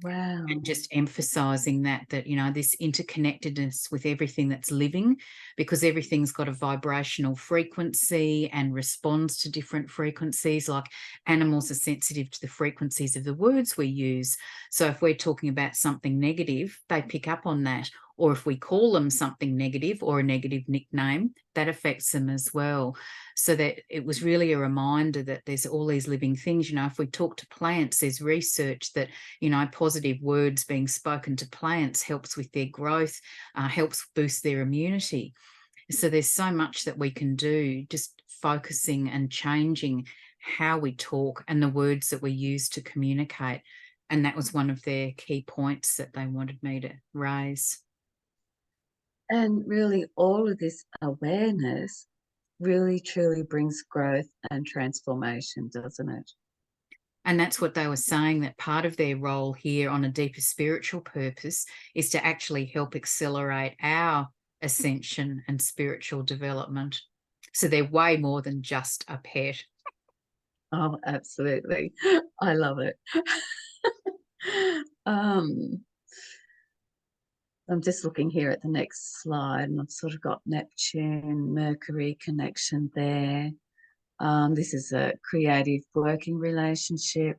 And Wow. just emphasizing that this interconnectedness with everything that's living, because everything's got a vibrational frequency and responds to different frequencies. Like animals are sensitive to the frequencies of the words we use. So if we're talking about something negative, they pick up on that. Or if we call them something negative or a negative nickname, that affects them as well. So that it was really a reminder that there's all these living things. If we talk to plants, there's research that positive words being spoken to plants helps with their growth, helps boost their immunity. So there's so much that we can do, just focusing and changing how we talk and the words that we use to communicate. And that was one of their key points that they wanted me to raise. And really, all of this awareness really truly brings growth and transformation, doesn't it? And that's what they were saying, that part of their role here on a deeper spiritual purpose is to actually help accelerate our ascension and spiritual development. So they're way more than just a pet. Oh, absolutely. I love it. um, I'm just looking here at the next slide, and I've sort of got Neptune, Mercury connection there. This is a creative working relationship.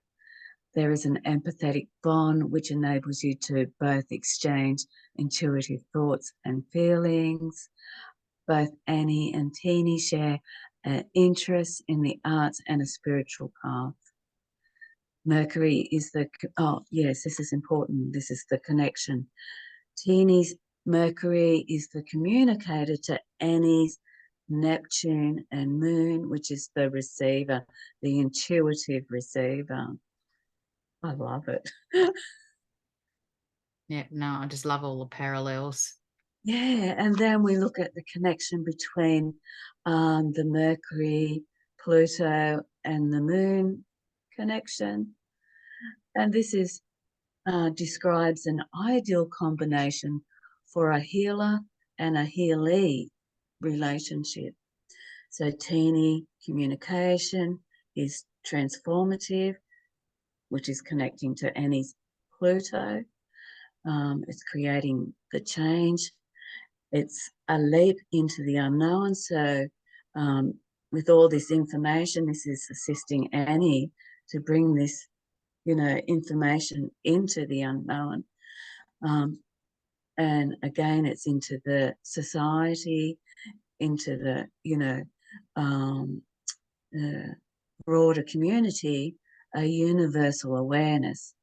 There is an empathetic bond which enables you to both exchange intuitive thoughts and feelings. Both Annie and Tiernay share an interest in the arts and a spiritual path. Mercury is the, oh yes, this is important. This is the connection. Tiernay's Mercury is the communicator to Annie's Neptune and Moon, which is the receiver, the intuitive receiver. I love it. Yeah, no, I just love all the parallels. Yeah, and then we look at the connection between the Mercury, Pluto, and the Moon connection. And this is describes an ideal combination for a healer and a healee relationship. So Tiernay communication is transformative, which is connecting to Annie's Pluto. It's creating the change. It's a leap into the unknown. So with all this information, this is assisting Annie to bring this, information into the unknown. And again, it's into the society, into the, broader community, a universal awareness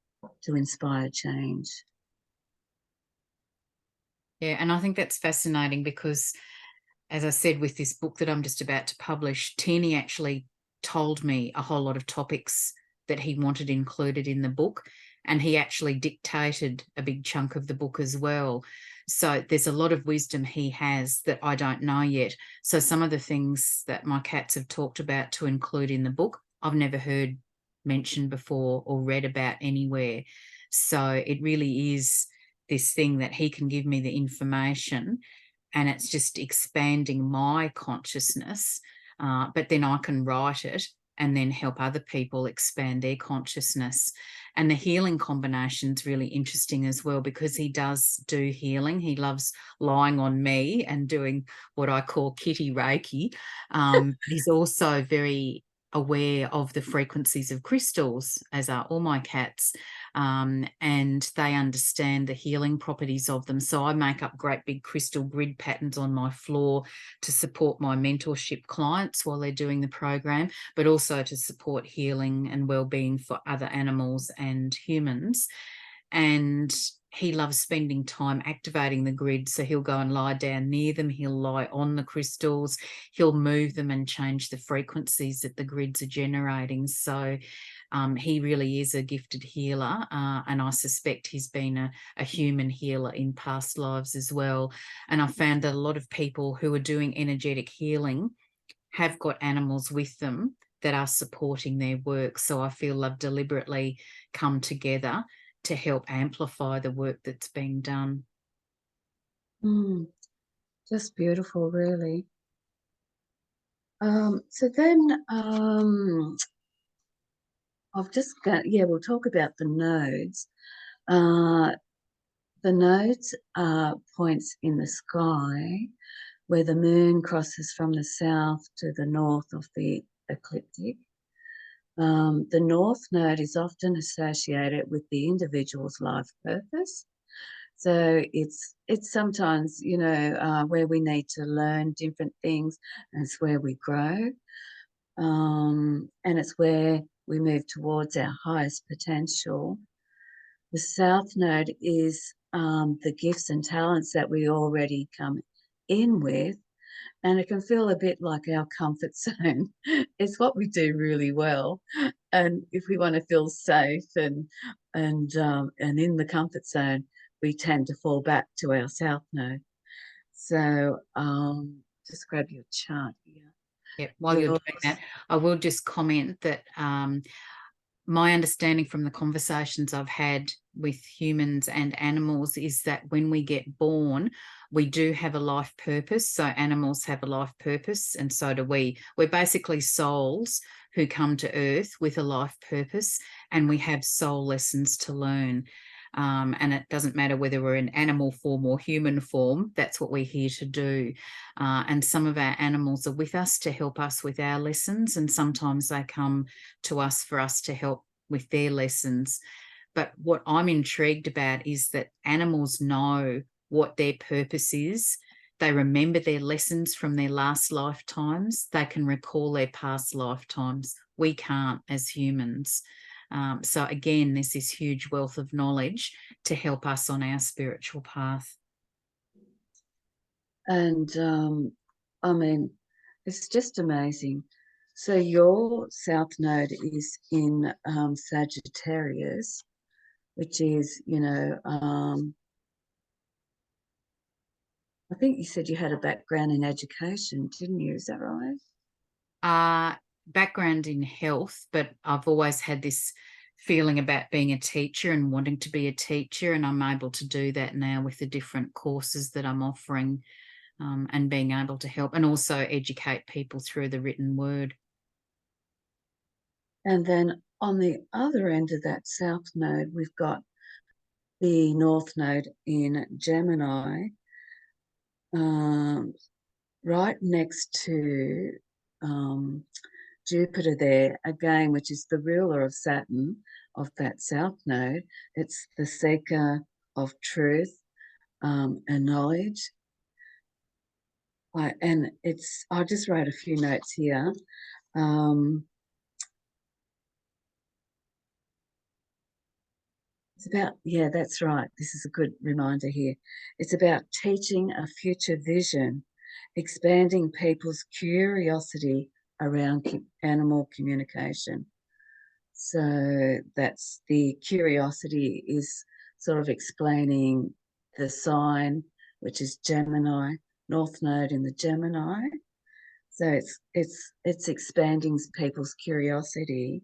to inspire change. Yeah, and I think that's fascinating because, as I said, with this book that I'm just about to publish, Tiernay actually told me a whole lot of topics that he wanted included in the book, and he actually dictated a big chunk of the book as well. So there's a lot of wisdom he has that I don't know yet. So some of the things that my cats have talked about to include in the book, I've never heard mentioned before or read about anywhere. So it really is this thing that he can give me the information, and it's just expanding my consciousness, but then I can write it and then help other people expand their consciousness. And the healing combination is really interesting as well, because he does do healing. He loves lying on me and doing what I call kitty Reiki. He's also very aware of the frequencies of crystals, as are all my cats, and they understand the healing properties of them. So I make up great big crystal grid patterns on my floor to support my mentorship clients while they're doing the program, but also to support healing and well-being for other animals and humans. And he loves spending time activating the grid. So he'll go and lie down near them. He'll lie on the crystals. He'll move them and change the frequencies that the grids are generating. So he really is a gifted healer. And I suspect he's been a human healer in past lives as well. And I found that a lot of people who are doing energetic healing have got animals with them that are supporting their work. So I feel they've deliberately come together to help amplify the work that's being done. Just beautiful, really. So then I've just got, we'll talk about the nodes. The nodes are points in the sky where the moon crosses from the south to the north of the ecliptic. The north node is often associated with the individual's life purpose. So it's sometimes, where we need to learn different things, and it's where we grow. And it's where we move towards our highest potential. The south node is the gifts and talents that we already come in with, and it can feel a bit like our comfort zone. It's what we do really well, and if we want to feel safe and in the comfort zone, we tend to fall back to our south node. So just grab your chart here. Yeah, while you're doing that, I will just comment that my understanding from the conversations I've had with humans and animals is that when we get born, we do have a life purpose. So animals have a life purpose, and so do we. We're basically souls who come to Earth with a life purpose, and we have soul lessons to learn. And it doesn't matter whether we're in animal form or human form, that's what we're here to do. And some of our animals are with us to help us with our lessons, and sometimes they come to us for us to help with their lessons. But what I'm intrigued about is that animals know what their purpose is. They remember their lessons from their last lifetimes. They can recall their past lifetimes. We can't as humans. So again, there's this huge wealth of knowledge to help us on our spiritual path. And I mean, it's just amazing. So your South Node is in Sagittarius, which is, I think you said you had a background in education, didn't you? Is that right? Background in health, but I've always had this feeling about being a teacher and wanting to be a teacher, and I'm able to do that now with the different courses that I'm offering, and being able to help and also educate people through the written word. And then on the other end of that South Node, we've got the North Node in Gemini, right next to Jupiter there, again, which is the ruler of Saturn of that South Node. It's the seeker of truth and knowledge. I just wrote a few notes here. It's about, yeah, that's right. This is a good reminder here. It's about teaching a future vision, expanding people's curiosity around animal communication. So that's the curiosity is sort of explaining the sign, which is Gemini, North Node in the Gemini. So it's expanding people's curiosity.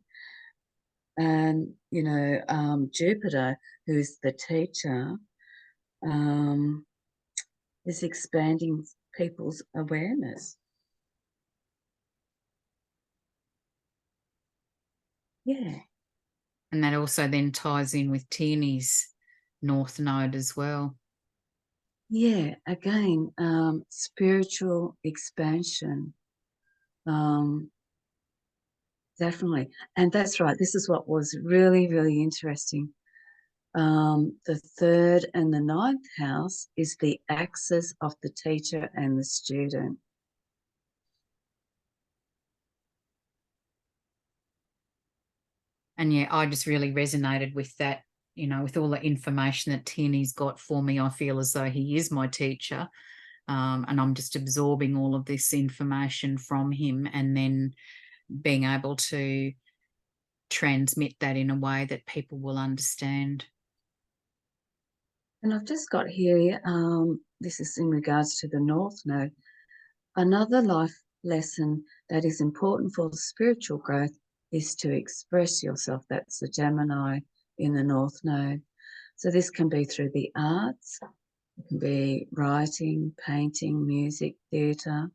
And, Jupiter, who's the teacher, is expanding people's awareness. Yeah. And that also then ties in with Tiernay's North Node as well. Yeah, again, spiritual expansion. Definitely. And that's right. This is what was really, really interesting. The third and the ninth house is the axis of the teacher and the student. And yeah, I just really resonated with that, with all the information that Tiernay's got for me. I feel as though he is my teacher. And I'm just absorbing all of this information from him and then being able to transmit that in a way that people will understand. And I've just got here, this is in regards to the North Node. Another life lesson that is important for spiritual growth is to express yourself. That's the Gemini in the North Node. So this can be through the arts, it can be writing, painting, music, theatre.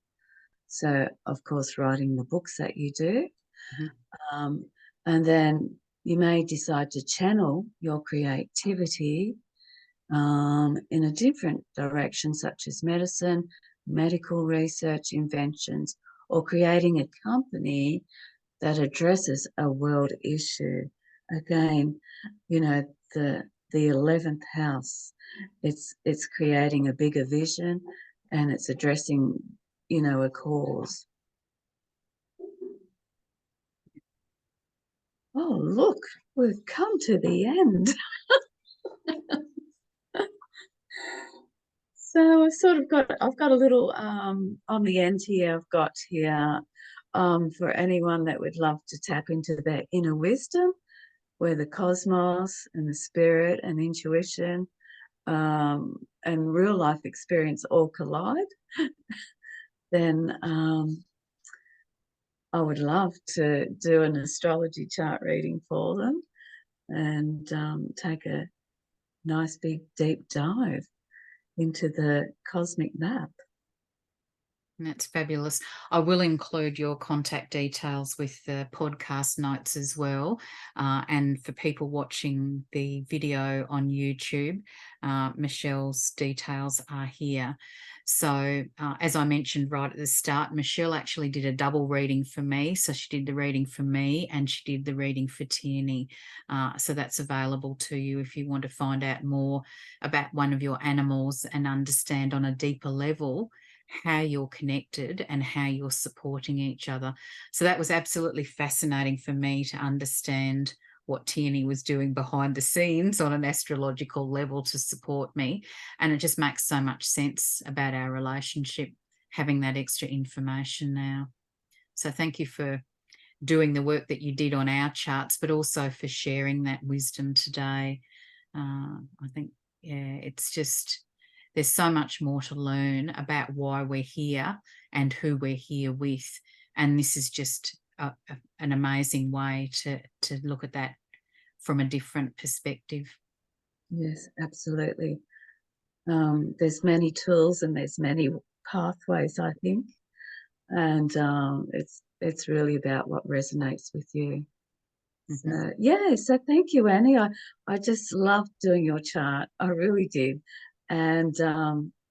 So, of course, writing the books that you do. Mm-hmm. And then you may decide to channel your creativity in a different direction, such as medicine, medical research, inventions, or creating a company that addresses a world issue. Again, the 11th house, it's creating a bigger vision and it's addressing, a cause. Oh, look, we've come to the end. So I've got a little on the end here, I've got here for anyone that would love to tap into their inner wisdom, where the cosmos and the spirit and intuition and real life experience all collide, then I would love to do an astrology chart reading for them and take a nice big deep dive into the cosmic map. That's fabulous. I will include your contact details with the podcast notes as well. And for people watching the video on YouTube, Michelle's details are here. So as I mentioned right at the start, Michelle actually did a double reading for me. So she did the reading for me and she did the reading for Tiernay. So that's available to you if you want to find out more about one of your animals and understand on a deeper level how you're connected and how you're supporting each other. So that was absolutely fascinating for me to understand what Tiernay was doing behind the scenes on an astrological level to support me. And it just makes so much sense about our relationship, having that extra information now. So thank you for doing the work that you did on our charts, but also for sharing that wisdom today. I think, yeah, it's just, there's so much more to learn about why we're here and who we're here with. And this is just an amazing way to look at that from a different perspective. Yes, absolutely. There's many tools and there's many pathways, I think, and it's really about what resonates with you. Mm-hmm. So yeah, so thank you, Annie. I just loved doing your chart. I really did, and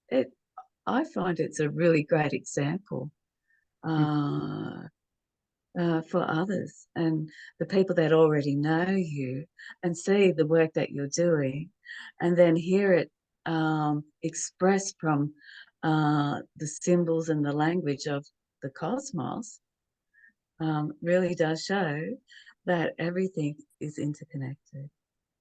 it I find it's a really great example for others and the people that already know you and see the work that you're doing, and then hear it expressed from the symbols and the language of the cosmos. Really does show that everything is interconnected.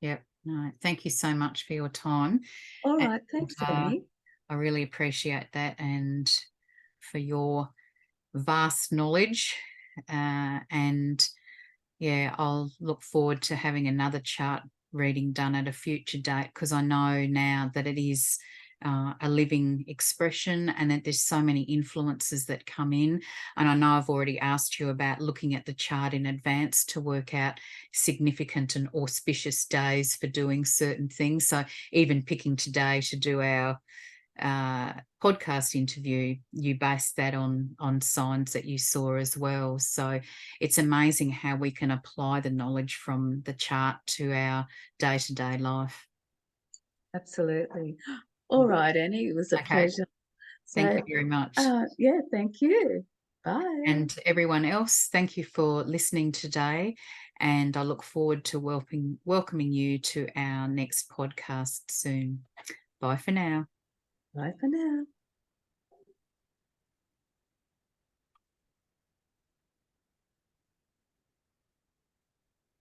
Yep. No, thank you so much for your time. All And right, thanks, Annie. I really appreciate that and for your vast knowledge. And yeah, I'll look forward to having another chart reading done at a future date because I know now that it is a living expression and that there's so many influences that come in. And I know I've already asked you about looking at the chart in advance to work out significant and auspicious days for doing certain things. So even picking today to do our podcast interview, you based that on signs that you saw as well. So it's amazing how we can apply the knowledge from the chart to our day-to-day life. Absolutely. All right, Annie, it was a Okay, pleasure. thank So, you very much. yeah, thank you. Bye. And everyone else, thank you for listening today. And I look forward to welcoming you to our next podcast soon. Bye for now. Bye for now.